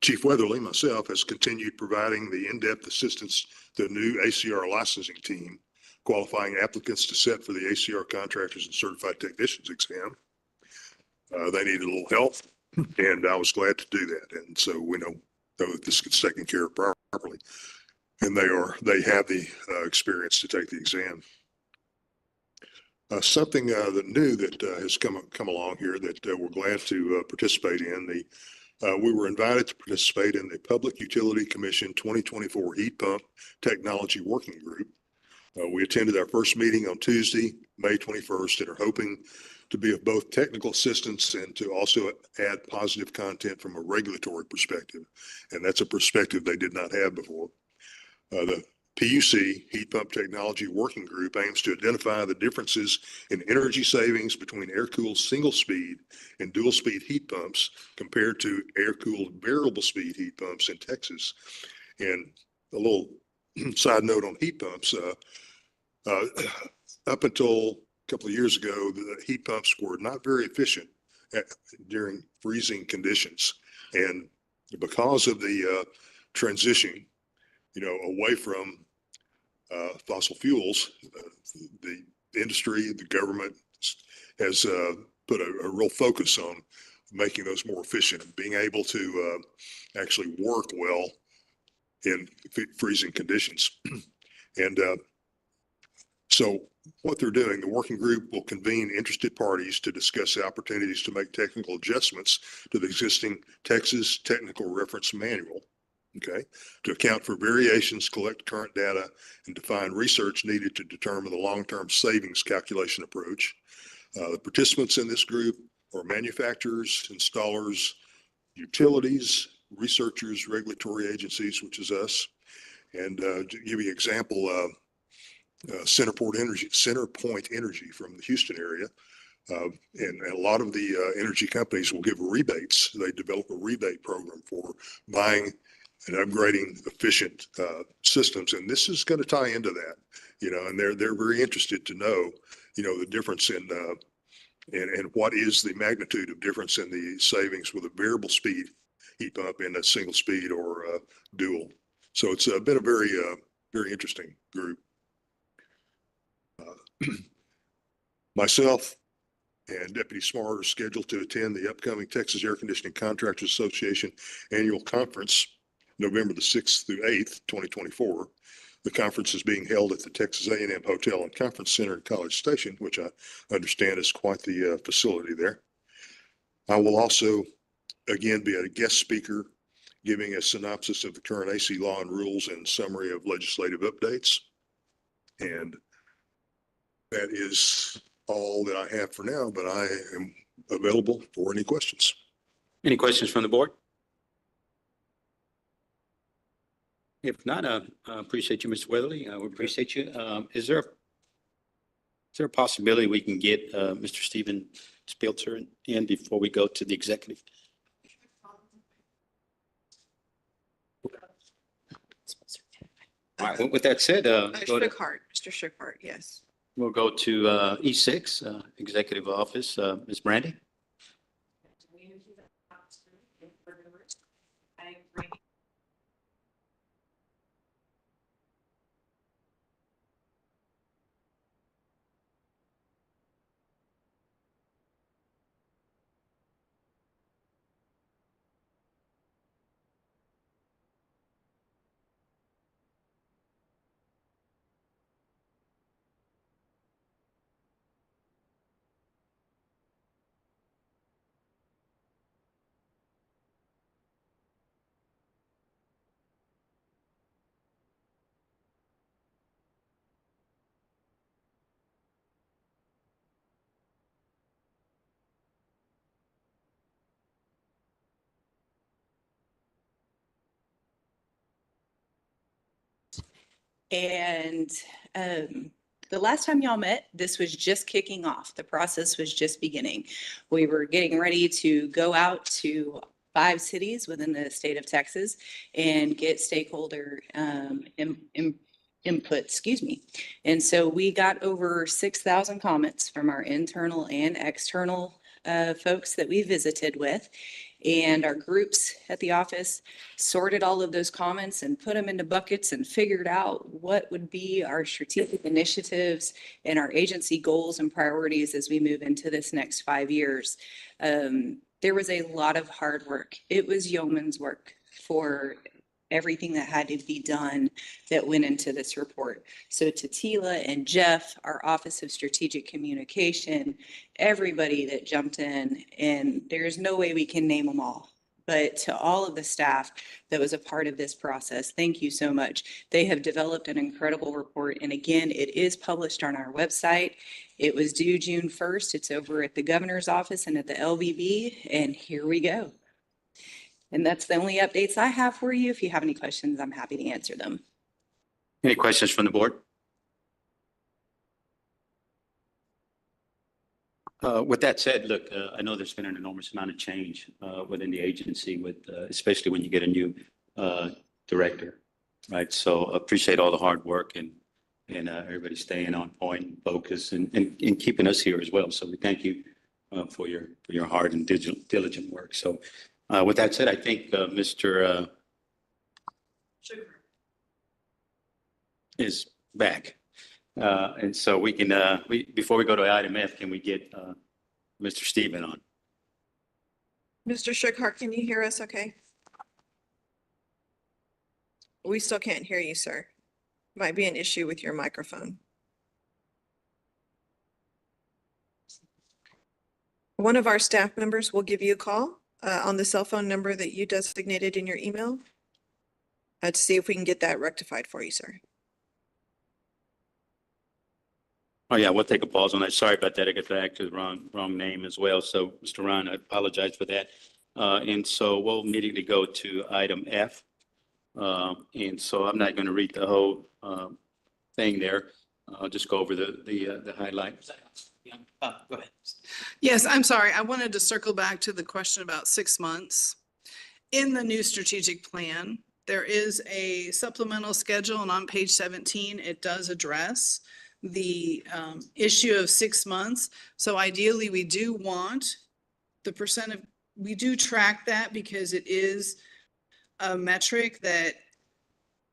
Chief Weatherly, myself, has continued providing the in-depth assistance to the new ACR licensing team, qualifying applicants to set for the ACR contractors and certified technicians exam. They needed a little help, and I was glad to do that. And so we know that this gets taken care of properly, and they have the experience to take the exam. Something that new that has come along here that we're glad to participate in. We were invited to participate in the Public Utility Commission 2024 Heat Pump Technology Working Group. We attended our first meeting on Tuesday, May 21st, and are hoping to be of both technical assistance and to also add positive content from a regulatory perspective. And that's a perspective they did not have before. The PUC, Heat Pump Technology Working Group, aims to identify the differences in energy savings between air-cooled single-speed and dual-speed heat pumps compared to air-cooled variable-speed heat pumps in Texas. And a little side note on heat pumps, up until a couple of years ago, the heat pumps were not very efficient during freezing conditions. And because of the transition, away from fossil fuels, the industry, the government has put a real focus on making those more efficient and being able to actually work well in freezing conditions. And so what they're doing, the working group will convene interested parties to discuss the opportunities to make technical adjustments to the existing Texas Technical Reference Manual. Okay, to account for variations, collect current data, and define research needed to determine the long-term savings calculation approach. The participants in this group are manufacturers, installers, utilities, researchers, regulatory agencies, which is us. And to give you an example, Centerpoint Energy from the Houston area. And a lot of the energy companies will give rebates. They develop a rebate program for buying and upgrading efficient systems. And this is going to tie into that, and they're very interested to know, the difference in and what is the magnitude of difference in the savings with a variable speed heat pump and a single speed or dual. So it's been a very, very interesting group. Myself and Deputy Smart are scheduled to attend the upcoming Texas Air Conditioning Contractors Association Annual Conference, November the 6th through 8th, 2024. The conference is being held at the Texas A&M Hotel and Conference Center in College Station, which I understand is quite the facility there. I will also, again, be a guest speaker giving a synopsis of the current AC law and rules and summary of legislative updates. And that is all that I have for now, but I am available for any questions. Any questions from the board? If not, I appreciate you, Mr. Weatherly. We appreciate you. Is there a possibility we can get Mr. Stephen Spilzer in before we go to the executive? All right, with that said, Mr. Schuchart, yes. we'll go to E6, Executive Office, Ms. Brandy. And the last time y'all met, this was just kicking off. The process was just beginning. We were getting ready to go out to 5 cities within the state of Texas and get stakeholder input, And so we got over 6,000 comments from our internal and external folks that we visited with. And our groups at the office sorted all of those comments and put them into buckets and figured out what would be our strategic initiatives and our agency goals and priorities as we move into this next 5 years. There was a lot of hard work. It was yeoman's work for everything that had to be done that went into this report. So to Tila and Jeff, our Office of Strategic Communication, everybody that jumped in, and there's no way we can name them all, but to all of the staff that was a part of this process, thank you so much. They have developed an incredible report. And again, it is published on our website. It was due June 1st. It's over at the governor's office and at the LVB, and here we go. And that's the only updates I have for you. If you have any questions, I'm happy to answer them. Any questions from the board? With that said, look, I know there's been an enormous amount of change within the agency, with especially when you get a new director, right? So appreciate all the hard work and everybody staying on point and focus and keeping us here as well. So we thank you for your hard and diligent work. So with that said, I think Mr. is back. And so we can, before we go to item F, can we get Mr. Stephen on? Mr. Schuchart, can you hear us okay? We still can't hear you, sir. Might be an issue with your microphone. One of our staff members will give you a call on the cell phone number that you designated in your email to see if we can get that rectified for you, sir. Oh, yeah, we'll take a pause on that. Sorry about that. I got back to the wrong name as well. So, Mr. Ryan, I apologize for that. And so we'll immediately go to item F. And so I'm not going to read the whole thing there. I'll just go over the highlights. Go ahead. Yes, I'm sorry. I wanted to circle back to the question about 6 months. In the new strategic plan, There is a supplemental schedule, and on page 17, it does address the issue of 6 months. So ideally, we do want the percent of, we do track that because it is a metric that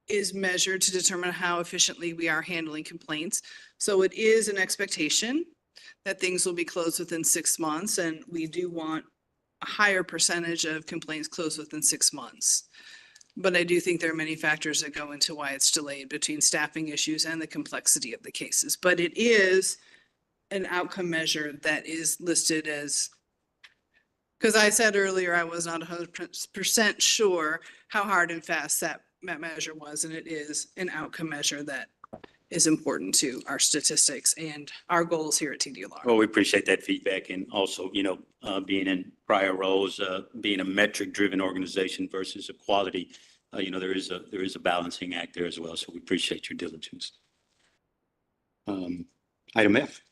is measured to determine how efficiently we are handling complaints. So it is an expectation that things will be closed within 6 months, and we do want a higher percentage of complaints closed within 6 months. But I do think there are many factors that go into why it's delayed between staffing issues and the complexity of the cases. But it is an outcome measure that is listed as, because I said earlier, I was not 100% sure how hard and fast that measure was, and it is an outcome measure that is important to our statistics and our goals here at TDLR. Well, we appreciate that feedback, and also, being in prior roles, being a metric-driven organization versus a quality, there is a balancing act there as well. So we appreciate your diligence. Item F.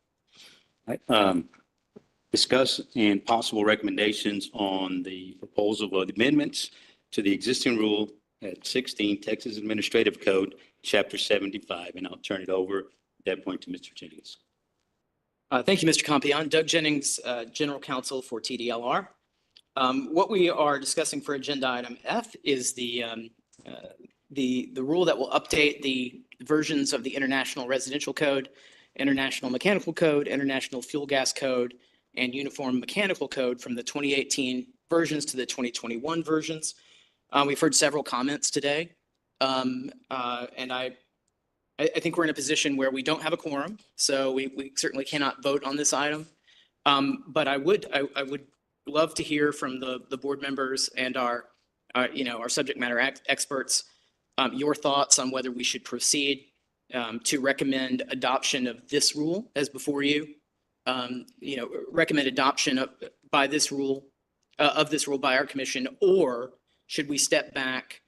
Discuss and possible recommendations on the proposal of amendments to the existing rule at 16 Texas Administrative Code, Chapter 75, and I'll turn it over at that point to Mr. Jennings. Thank you, Mr. Compion. Doug Jennings, General Counsel for TDLR. What we are discussing for agenda item F is the rule that will update the versions of the International Residential Code, International Mechanical Code, International Fuel Gas Code, and Uniform Mechanical Code from the 2018 versions to the 2021 versions. We've heard several comments today. And I think we're in a position where we don't have a quorum, so we certainly cannot vote on this item. But I would love to hear from the board members and our subject matter experts, your thoughts on whether we should proceed to recommend adoption of this rule as before you. Recommend adoption of this rule by our commission, or should we step back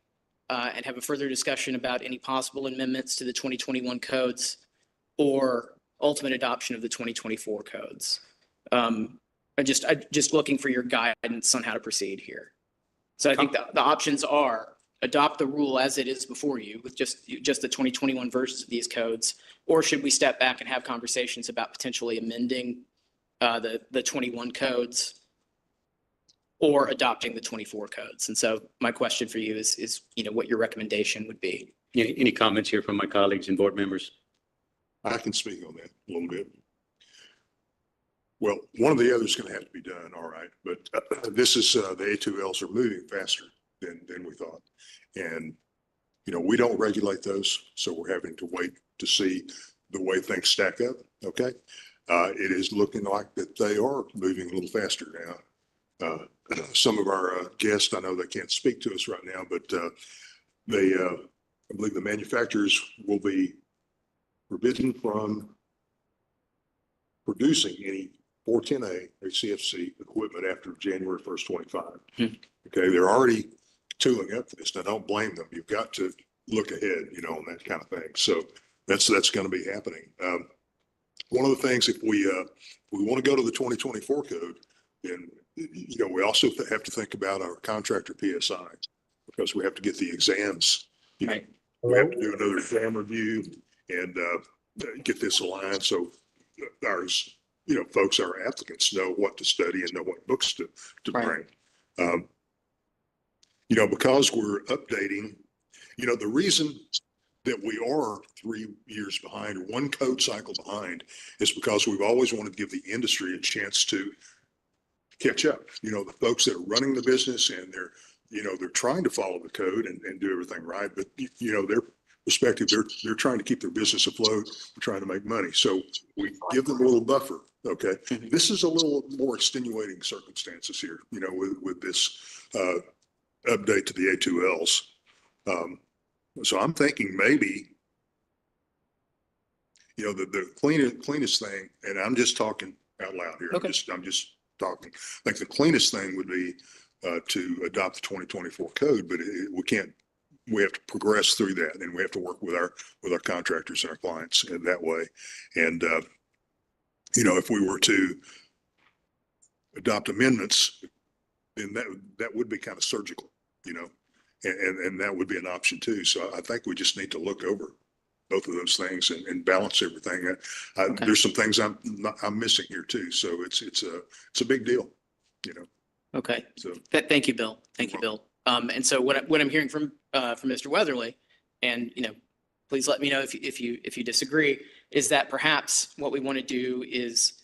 and have a further discussion about any possible amendments to the 2021 codes or ultimate adoption of the 2024 codes? I'm just looking for your guidance on how to proceed here. So I think the options are adopt the rule as it is before you with just the 2021 versions of these codes, or should we step back and have conversations about potentially amending the 21 codes or adopting the 24 codes? And so my question for you is what your recommendation would be. Any comments here from my colleagues and board members? I can speak on that a little bit. Well, one of the others is going to have to be done, all right. But this is, the A2Ls are moving faster than we thought. And, we don't regulate those, so we're having to wait to see the way things stack up, okay? It is looking like that they are moving a little faster now. Some of our guests, I know they can't speak to us right now, but I believe the manufacturers will be forbidden from producing any 410A or CFC equipment after January 1st, 25. Okay, they're already tooling up for this. Now, don't blame them. You've got to look ahead, on that kind of thing. So that's going to be happening. One of the things, if we want to go to the 2024 code, then we also have to think about our contractor PSI, because we have to get the exams. Right. We have to do another exam review and get this aligned. So ours, folks, our applicants know what to study and know what books to bring. Because we're updating, the reason that we are 3 years behind or one code cycle behind is because we've always wanted to give the industry a chance to catch up. The folks that are running the business and they're trying to follow the code and do everything right, but their perspective, they're trying to keep their business afloat, trying to make money. So we give them a little buffer. Okay. This is a little more extenuating circumstances here, with this update to the A2Ls. So I'm thinking maybe, the cleanest thing, and I'm just talking out loud here. Okay. I'm just talking. I think the cleanest thing would be to adopt the 2024 code, but we have to progress through that, and we have to work with our contractors and our clients in that way. And if we were to adopt amendments, then that would be kind of surgical, And that would be an option too. So I think we just need to look over both of those things and balance everything. There's some things I'm missing here too. So it's a big deal, you know. Okay. So Thank you, Bill. Thank you, Bill. And so what I'm hearing from Mr. Weatherly, and please let me know if you disagree, is that perhaps what we want to do is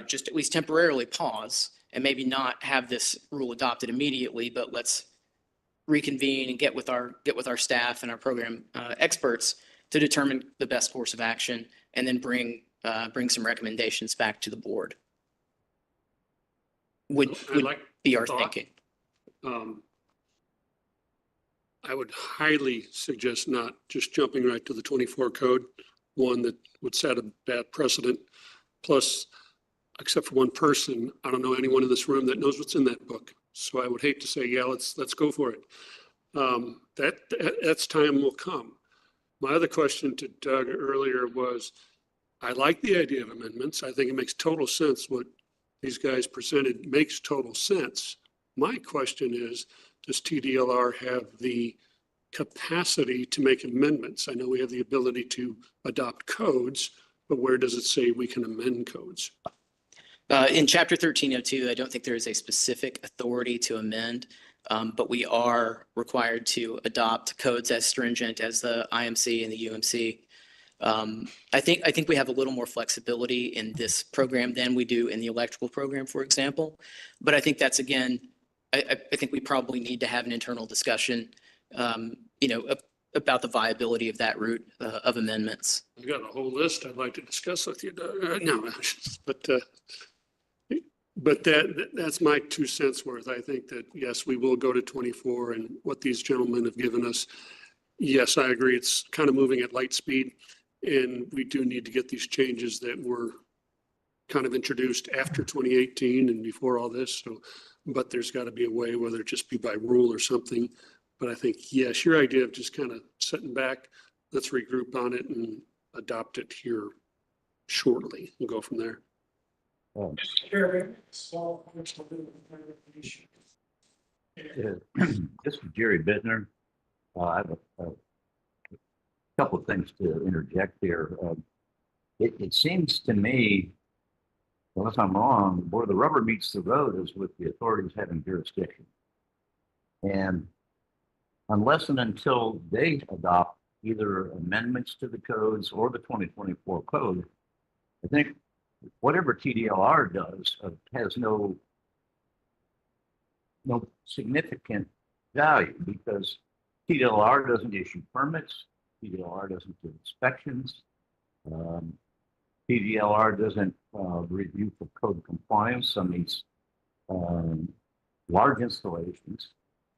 just at least temporarily pause and maybe not have this rule adopted immediately, but let's reconvene and get with our staff and our program experts to determine the best course of action, and then bring some recommendations back to the board. Would be our thinking. I would highly suggest not just jumping right to the 24 code, one that would set a bad precedent. Plus, except for one person, I don't know anyone in this room that knows what's in that book. So I would hate to say, yeah, let's go for it. That's time will come. My other question to Doug earlier was, I like the idea of amendments. I think it makes total sense. What these guys presented makes total sense. My question is, does TDLR have the capacity to make amendments? I know we have the ability to adopt codes, but where does it say we can amend codes? In Chapter 1302, I don't think there is a specific authority to amend, but we are required to adopt codes as stringent as the IMC and the UMC. I think we have a little more flexibility in this program than we do in the electrical program, for example. But I think that's, again, I think we probably need to have an internal discussion, about the viability of that route of amendments. I've got a whole list I'd like to discuss with you. No, but that's my 2 cents worth. I think that, yes, we will go to 24, and what these gentlemen have given us. Yes, I agree. It's kind of moving at light speed, and we do need to get these changes that were kind of introduced after 2018 and before all this. So, but there's got to be a way, whether it just be by rule or something. But I think, yes, your idea of just kind of sitting back, let's regroup on it and adopt it here shortly and go from there. This is Jerry Bittner. I have a couple of things to interject here. It seems to me, unless I'm wrong, where the rubber meets the road is with the authorities having jurisdiction. And unless and until they adopt either amendments to the codes or the 2024 code, I think whatever TDLR does has no significant value, because TDLR doesn't issue permits, TDLR doesn't do inspections, TDLR doesn't review for code compliance on these large installations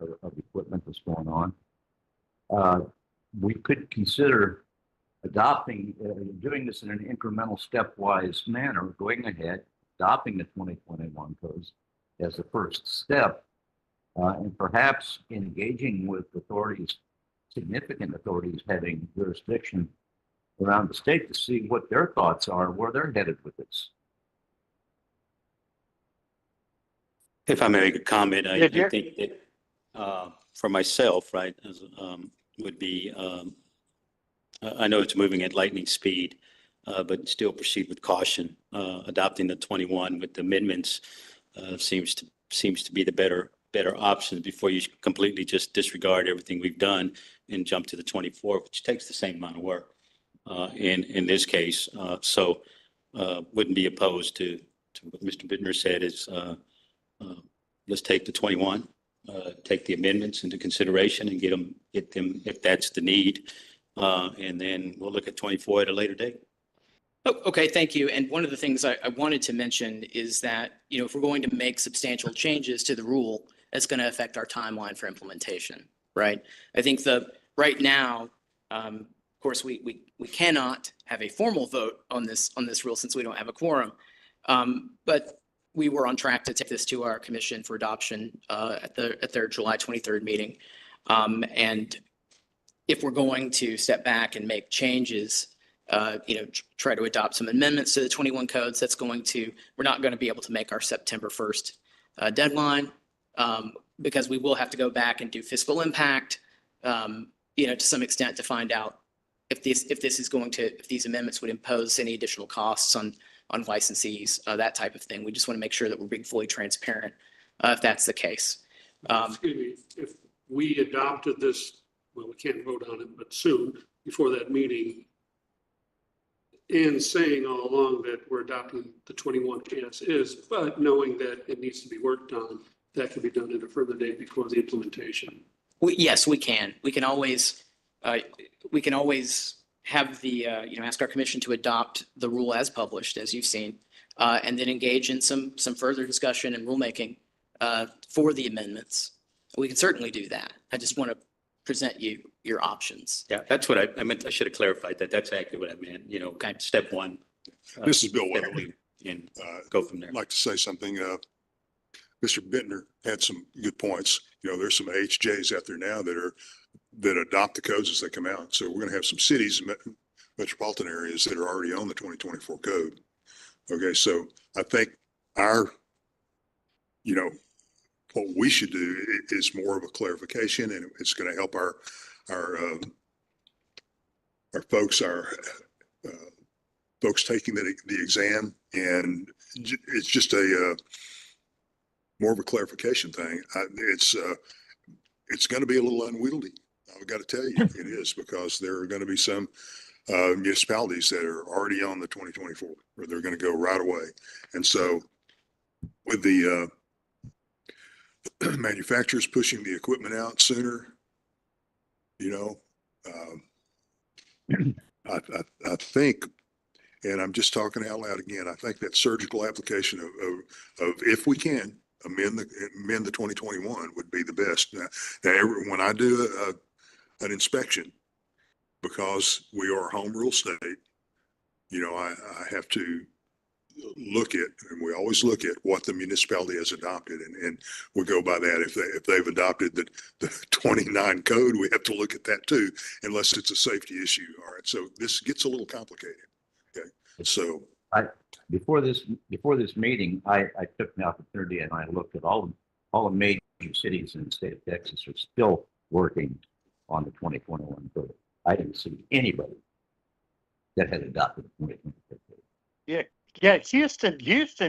of equipment that's going on. We could consider adopting, doing this in an incremental stepwise manner, going ahead, adopting the 2021 codes as the first step, and perhaps engaging with authorities, significant authorities having jurisdiction around the state to see what their thoughts are, where they're headed with this. If I may make a comment, I think that for myself, right, would be, I know it's moving at lightning speed, but still proceed with caution. Adopting the 21 with the amendments seems to be the better option before you completely just disregard everything we've done and jump to the 24, which takes the same amount of work in this case. So wouldn't be opposed to what Mr. Bittner said is let's take the 21, take the amendments into consideration and get them if that's the need. And then we'll look at 24 at a later date. Oh, okay, thank you. And one of the things I wanted to mention is that, if we're going to make substantial changes to the rule, it's going to affect our timeline for implementation, right? I think right now, of course, we cannot have a formal vote on this rule since we don't have a quorum. But we were on track to take this to our commission for adoption at their July 23rd meeting. And if we're going to step back and make changes, try to adopt some amendments to the 21 codes, we're not going to be able to make our September 1st deadline. because we will have to go back and do fiscal impact, to some extent to find out if these amendments would impose any additional costs on licensees, that type of thing. We just want to make sure that we're being fully transparent, if that's the case. Excuse me, if we adopted this, well, we can't vote on it, but soon, before that meeting, and saying all along that we're adopting the 21 as is, but knowing that it needs to be worked on, that can be done at a further date before the implementation. Yes, we can. We can always have the, ask our commission to adopt the rule as published, as you've seen, and then engage in some further discussion and rulemaking for the amendments. We can certainly do that. I just want to present you your options. Yeah, that's what I meant. I should have clarified that. That's actually what I meant, Okay. Step one. This is Bill Weatherly. And go from there. I'd like to say something. Mr. Bittner had some good points. There's some HJs out there now that adopt the codes as they come out. So we're going to have some cities, metropolitan areas that are already on the 2024 code. Okay, so I think what we should do is more of a clarification, and it's going to help our folks taking the exam, and it's just a more of a clarification thing. It's going to be a little unwieldy. I've got to tell you, it is, because there are going to be some municipalities that are already on the 2024, or they're going to go right away. And so with the manufacturers pushing the equipment out sooner, I think, and I'm just talking out loud again, I think that surgical application of if we can amend the 2021 would be the best. Now when I do an inspection, because we are a home rule state, I have to look at, and we always look at what the municipality has adopted, and we go by that. If they've adopted the 29 code, we have to look at that too, unless it's a safety issue. All right, so this gets a little complicated. Okay, so before this meeting, I took the opportunity and I looked at all the major cities in the state of Texas are still working on the 2021 code. I didn't see anybody that had adopted the 2024 code. Yeah, Houston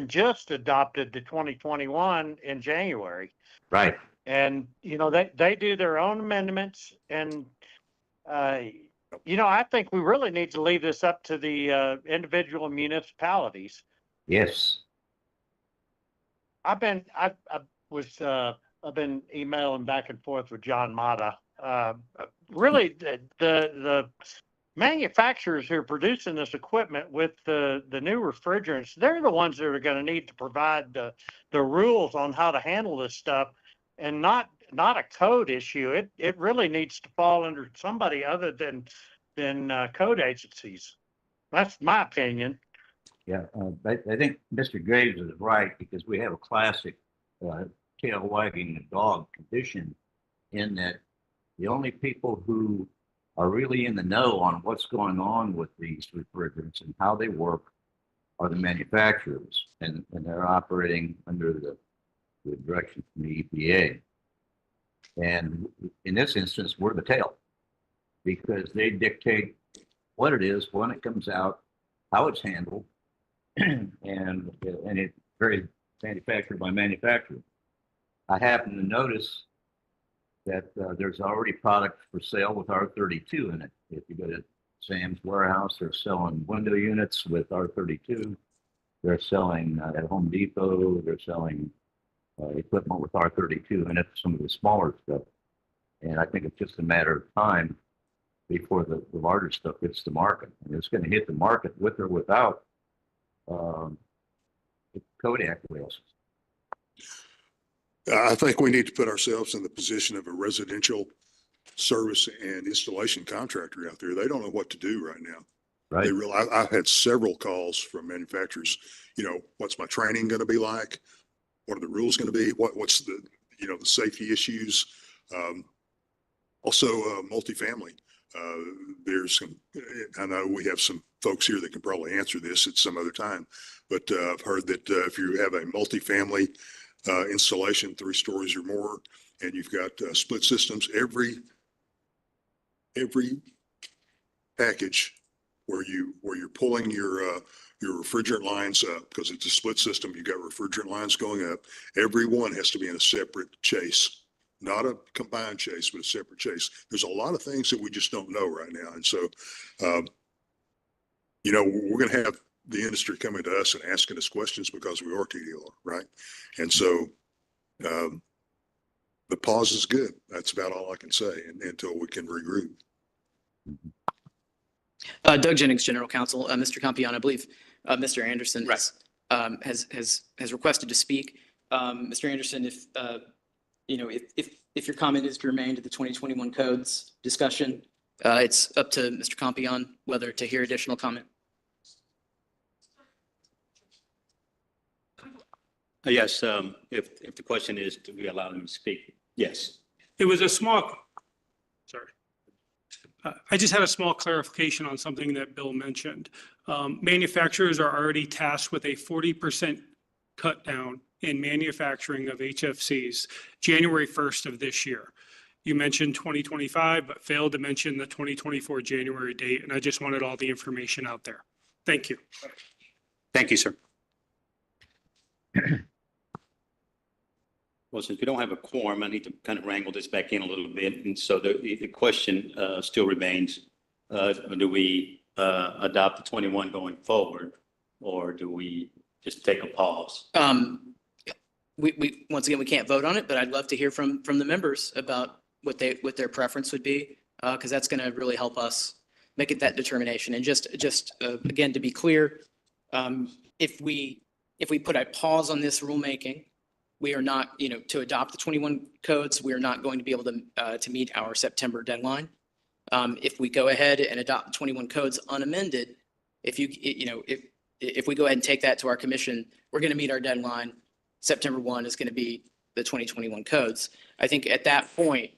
just adopted the 2021 in January. Right. And, they do their own amendments, and, I think we really need to leave this up to the individual municipalities. Yes. I've been emailing back and forth with John Mata. Really, the manufacturers who are producing this equipment with the new refrigerants, they're the ones that are going to need to provide the rules on how to handle this stuff, and not a code issue. It really needs to fall under somebody other than code agencies. That's my opinion. Yeah, I think Mr. Graves is right, because we have a classic tail wagging the dog condition, in that the only people who are really in the know on what's going on with these refrigerants and how they work are the manufacturers, and they're operating under the direction from the EPA. And in this instance, we're the tail, because they dictate what it is, when it comes out, how it's handled, and it varies manufacturer by manufacturer. I happen to notice that there's already product for sale with R32 in it. If you go to Sam's Warehouse, they're selling window units with R32. They're selling at Home Depot, they're selling equipment with R32 in it, some of the smaller stuff. And I think it's just a matter of time before the larger stuff hits the market. And it's going to hit the market with or without the Kodak wheels. I think we need to put ourselves in the position of a residential service and installation contractor out there. They don't know what to do right now. Right. I've had several calls from manufacturers. What's my training going to be like? What are the rules going to be? What's the safety issues? Also, multifamily. There's some, I know we have some folks here that can probably answer this at some other time, but I've heard that if you have a multifamily installation, 3 stories or more, and you've got split systems. Every package where you're pulling your refrigerant lines up, because it's a split system, you've got refrigerant lines going up. Every one has to be in a separate chase, not a combined chase, but a separate chase. There's a lot of things that we just don't know right now. And so, you know, we're going to have the industry coming to us and asking us questions because we are TDLR, right? And so, the pause is good. That's about all I can say until we can regroup. Doug Jennings, General Counsel. Mr. Campion, I believe Mr. Anderson has requested to speak. Mr. Anderson, if you know, if your comment is germane to the 2021 codes discussion, it's up to Mr. Campion whether to hear additional comment. Yes, if the question is, do we allow them to speak? Yes. It was a small, sorry. I just had a small clarification on something that Bill mentioned. Manufacturers are already tasked with a 40% cut down in manufacturing of HFCs January 1st of this year. You mentioned 2025, but failed to mention the 2024 January date, and I just wanted all the information out there. Thank you. Thank you, sir. Well, since we don't have a quorum, I need to kind of wrangle this back in a little bit. And so the question still remains, do we adopt the 21 going forward, or do we just take a pause? We once again, we can't vote on it, but I'd love to hear from the members about what their preference would be, because that's going to really help us make it that determination. And just again, to be clear, if we put a pause on this rulemaking, we are not, you know, to adopt the 21 codes, we are not going to be able to meet our September deadline. If we go ahead and adopt the 21 codes unamended, if we go ahead and take that to our commission, we're going to meet our deadline. September 1 is going to be the 2021 codes. I think at that point,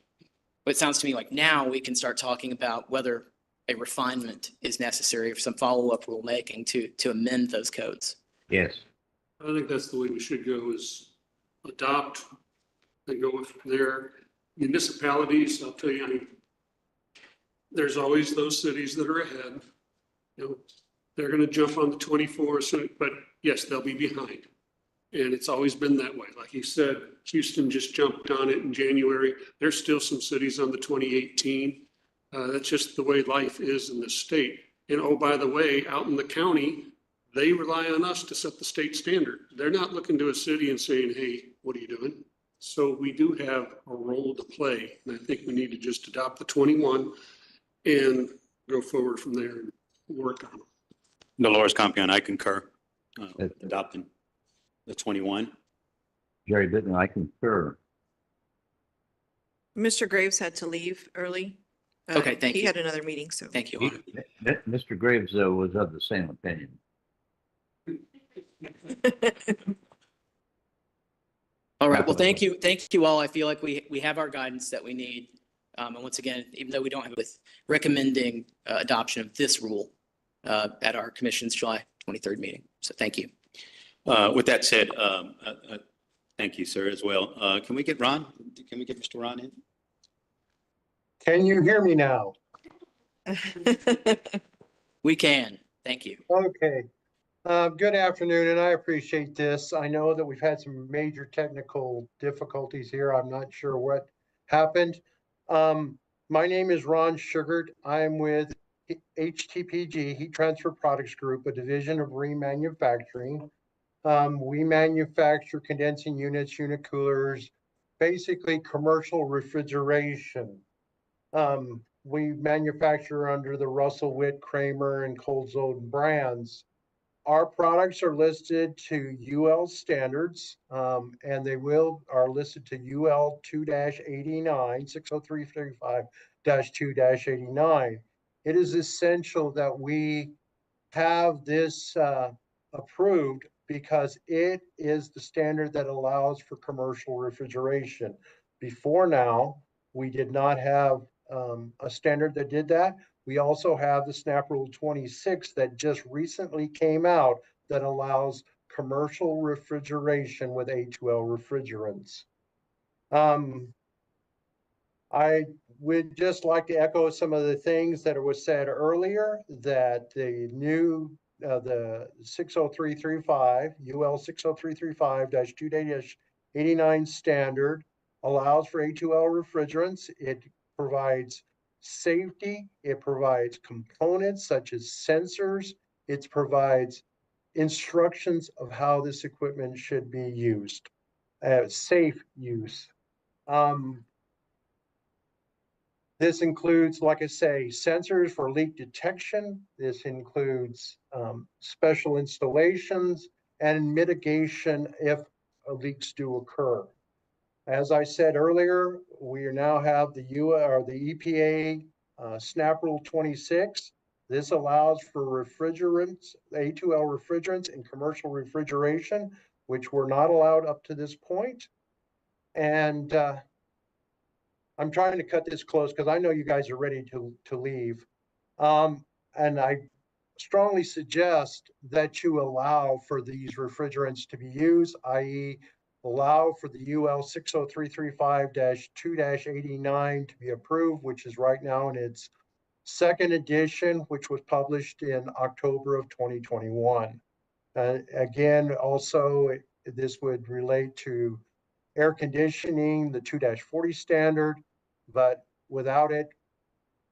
it sounds to me like now we can start talking about whether a refinement is necessary for some follow-up rulemaking to amend those codes. Yes. I think that's the way we should go, is adopt and go with their municipalities. I'll tell you, I mean, there's always those cities that are ahead. You know, they're going to jump on the 24, but yes, they'll be behind. And it's always been that way. Like you said, Houston just jumped on it in January. There's still some cities on the 2018. That's just the way life is in this state. And oh, by the way, out in the county, they rely on us to set the state standard. They're not looking to a city and saying, hey, what are you doing? So we do have a role to play. And I think we need to just adopt the 21 and go forward from there and work on them. Dolores Campion, I concur. Adopting the 21. Jerry Bittner, I concur. Mr. Graves had to leave early. Okay, thank you. He had another meeting, so. Thank you. Mr. Graves, though, was of the same opinion. All right. Well, thank you. Thank you all. I feel like we have our guidance that we need. And once again, even though we don't have it, with recommending adoption of this rule at our commission's July 23rd meeting. So thank you. With that said, thank you, sir, as well. Can we get Ron? Can we get Mr. Ron in? Can you hear me now? We can. Thank you. Okay. Good afternoon, and I appreciate this. I know that we've had some major technical difficulties here. I'm not sure what happened. My name is Ron Sugart. I'm with HTPG, Heat Transfer Products Group, a division of remanufacturing. We manufacture condensing units, unit coolers, basically commercial refrigeration. We manufacture under the Russell Witt, Kramer, and Cold Zone brands. Our products are listed to UL standards, and they are listed to UL 2-89, 60335-2-89. It is essential that we have this approved because it is the standard that allows for commercial refrigeration. Before now, we did not have a standard that did that. We also have the SNAP Rule 26 that just recently came out that allows commercial refrigeration with A2L refrigerants. I would just like to echo some of the things that was said earlier, that the new, the 60335, UL 60335-2-89 standard allows for A2L refrigerants. It provides safety. It provides components such as sensors. It provides instructions of how this equipment should be used, safe use. This includes, like I say, sensors for leak detection. This includes special installations and mitigation if leaks do occur. As I said earlier, we now have the EPA SNAP Rule 26. This allows for refrigerants, A2L refrigerants in commercial refrigeration, which were not allowed up to this point. And I'm trying to cut this close because I know you guys are ready to leave. And I strongly suggest that you allow for these refrigerants to be used, i.e. allow for the UL 60335-2-89 to be approved, which is right now in its second edition, which was published in October of 2021. Again, also, this would relate to air conditioning, the 2-40 standard, but without it,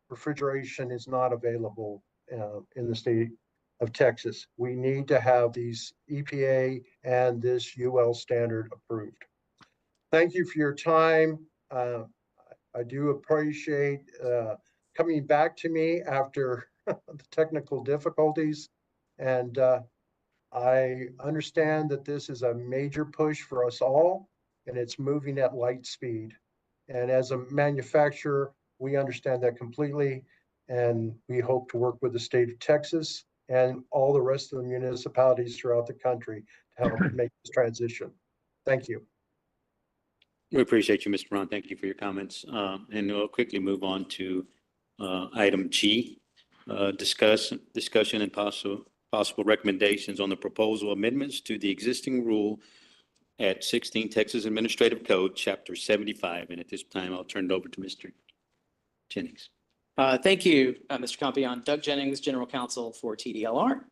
refrigeration is not available in the state of Texas. We need to have these EPA and this UL standard approved. Thank you for your time. I do appreciate coming back to me after the technical difficulties. And I understand that this is a major push for us all, and it's moving at light speed. And as a manufacturer, we understand that completely, and we hope to work with the state of Texas and all the rest of the municipalities throughout the country to help make this transition. Thank you. We appreciate you, Mr. Ron. Thank you for your comments. And we'll quickly move on to item G, discussion and possible recommendations on the proposal amendments to the existing rule at 16 Texas Administrative Code, Chapter 75. And at this time, I'll turn it over to Mr. Jennings. Thank you, Mr. Compion. Doug Jennings, General Counsel for TDLR.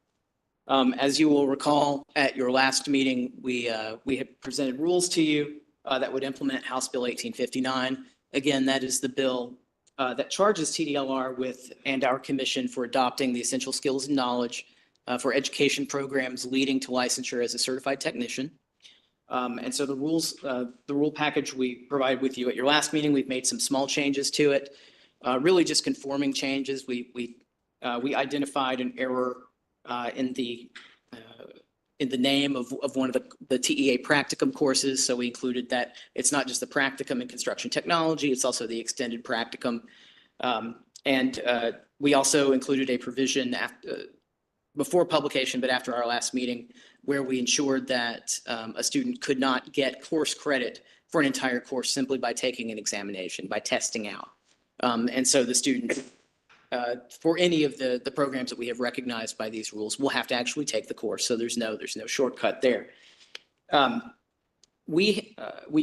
As you will recall, at your last meeting, we had presented rules to you that would implement House Bill 1859. Again, that is the bill that charges TDLR with and our commission for adopting the essential skills and knowledge for education programs leading to licensure as a certified technician. And so the rule package we provided with you at your last meeting, we've made some small changes to it, really just conforming changes. We identified an error in the name of one of the TEA practicum courses. So we included that it's not just the practicum in construction technology, it's also the extended practicum. And we also included a provision before publication, but after our last meeting, where we ensured that a student could not get course credit for an entire course simply by taking an examination, by testing out. And so the student, for any of the programs that we have recognized by these rules, will have to actually take the course. So there's no shortcut there. We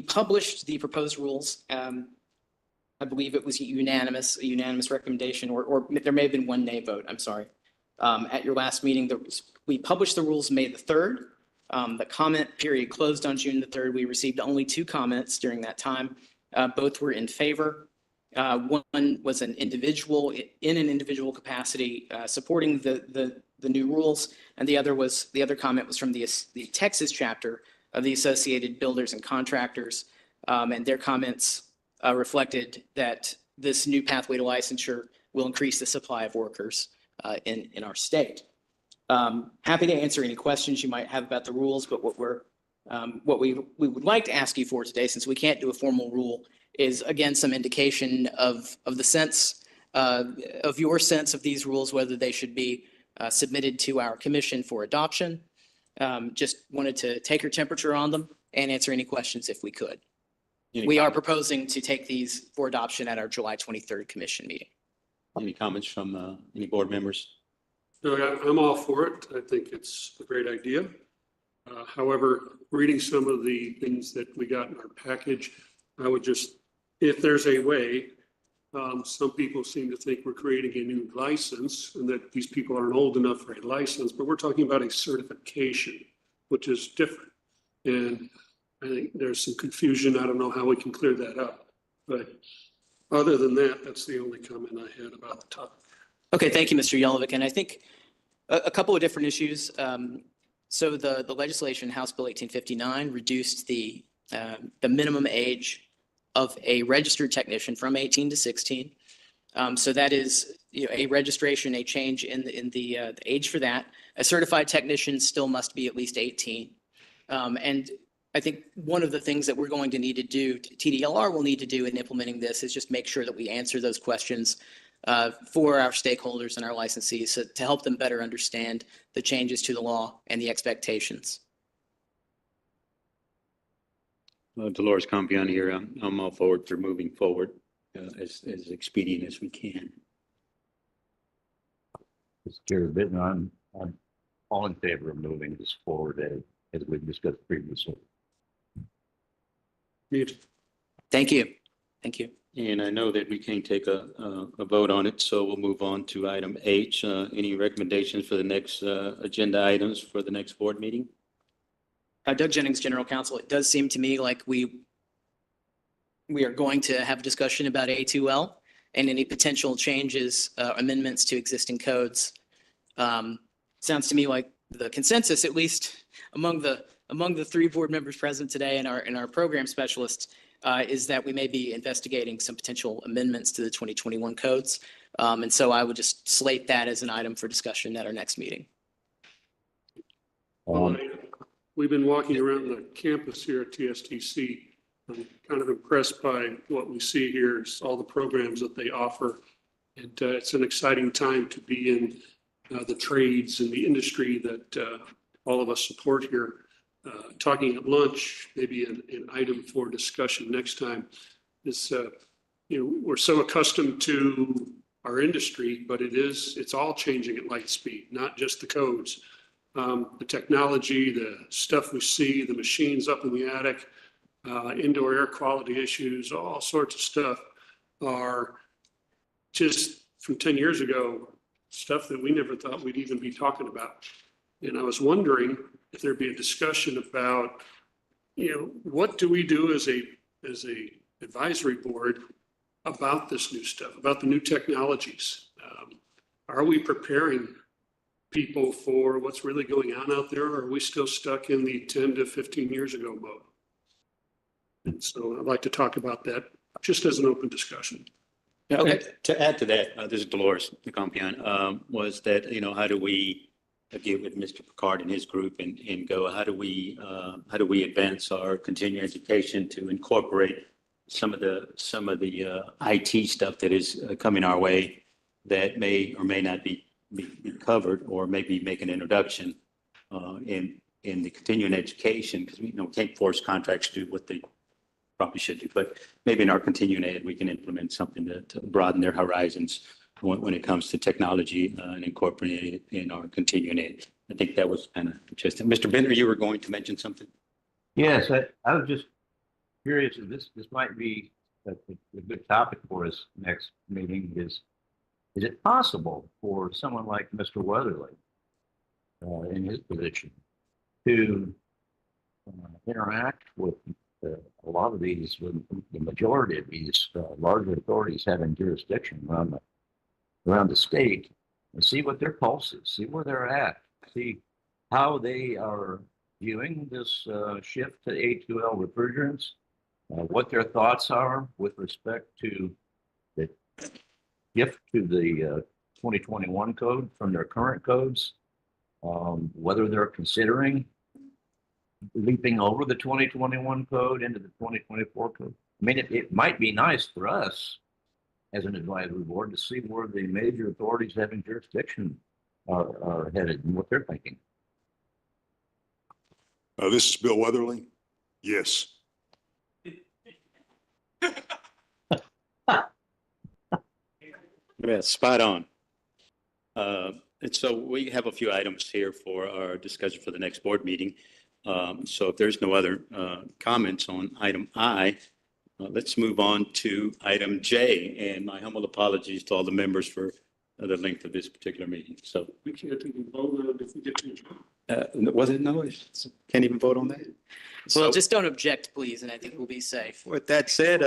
published the proposed rules. I believe it was a unanimous recommendation, or there may have been one nay vote. I'm sorry. At your last meeting, we published the rules May the 3rd. The comment period closed on June the 3rd. We received only 2 comments during that time. Both were in favor. One was an individual in an individual capacity supporting the new rules, and the other comment was from the Texas chapter of the Associated Builders and Contractors, and their comments reflected that this new pathway to licensure will increase the supply of workers in our state. Happy to answer any questions you might have about the rules, but what we would like to ask you for today, since we can't do a formal rule, is again some indication of the sense of your sense of these rules, whether they should be submitted to our commission for adoption. Just wanted to take your temperature on them and answer any questions if we could. We are proposing to take these for adoption at our July 23rd commission meeting. Any comments from any board members? No, I'm all for it. I think it's a great idea. However, reading some of the things that we got in our package, I would just, if there's a way, some people seem to think we're creating a new license and that these people aren't old enough for a license, but we're talking about a certification, which is different. And I think there's some confusion. I don't know how we can clear that up. But other than that, that's the only comment I had about the topic. Okay, thank you, Mr. Yelovich. And I think a couple of different issues. So the legislation, House Bill 1859, reduced the minimum age of a registered technician from 18 to 16. So that is, a registration, a change in the age for that. A certified technician still must be at least 18. And I think one of the things that we're going to need to do, TDLR will need to do in implementing this, is just make sure that we answer those questions for our stakeholders and our licensees to help them better understand the changes to the law and the expectations. Dolores Compion here. I'm all forward for moving forward as expedient as we can. Mr. Jerry Bittner, I'm all in favor of moving this forward as we discussed previously. Thank you. Thank you. And I know that we can't take a vote on it, so we'll move on to item H. Any recommendations for the next agenda items for the next board meeting? Doug Jennings, General Counsel. It does seem to me like we are going to have a discussion about A2L and any potential changes, amendments to existing codes. Sounds to me like the consensus, at least among the three board members present today and our program specialists, is that we may be investigating some potential amendments to the 2021 codes. And so I would just slate that as an item for discussion at our next meeting. We've been walking around the campus here at TSTC. I'm kind of impressed by what we see here, is all the programs that they offer. And it's an exciting time to be in the trades and the industry that all of us support here. Talking at lunch, maybe an item for discussion next time is, we're so accustomed to our industry, but it's all changing at light speed, not just the codes. The technology, the stuff we see, the machines up in the attic, indoor air quality issues, all sorts of stuff are just from 10 years ago, stuff that we never thought we'd even be talking about. And I was wondering if there'd be a discussion about, what do we do as a advisory board about this new stuff, about the new technologies? Are we preparing people for what's really going on out there, or are we still stuck in the 10 to 15 years ago mode? And so I'd like to talk about that just as an open discussion. Okay. To add to that, this is Dolores Compion, was that, how do we get with Mr. Picard and his group and go, how do we advance our continuing education to incorporate some of the IT stuff that is coming our way that may or may not be covered, or maybe make an introduction in the continuing education, because we can't force contracts to do what they probably should do, but maybe in our continuing ed we can implement something to broaden their horizons when it comes to technology and incorporating it in our continuing ed. I think that was kind of interesting. Mr. Bender, you were going to mention something? Yes, I was just curious if this might be a good topic for us next meeting. Is it possible for someone like Mr. Weatherly in his position to interact with a lot of these, with the majority of these larger authorities having jurisdiction around the state, and see what their pulse is, see where they're at, see how they are viewing this shift to A2L refrigerants, what their thoughts are with respect to the shift to the 2021 code from their current codes, whether they're considering leaping over the 2021 code into the 2024 code. I mean, it might be nice for us as an advisory board to see where the major authorities having jurisdiction are headed and what they're thinking. This is Bill Weatherly. Yes. Yeah, spot on. And so we have a few items here for our discussion for the next board meeting. So if there's no other comments on item I, let's move on to item J. And my humble apologies to all the members for the length of this particular meeting. So We can't even vote if we get to. was it no? Can't even vote on that. Well, So just don't object, please, and I think we'll be safe. with that said,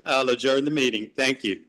I'll adjourn the meeting. Thank you.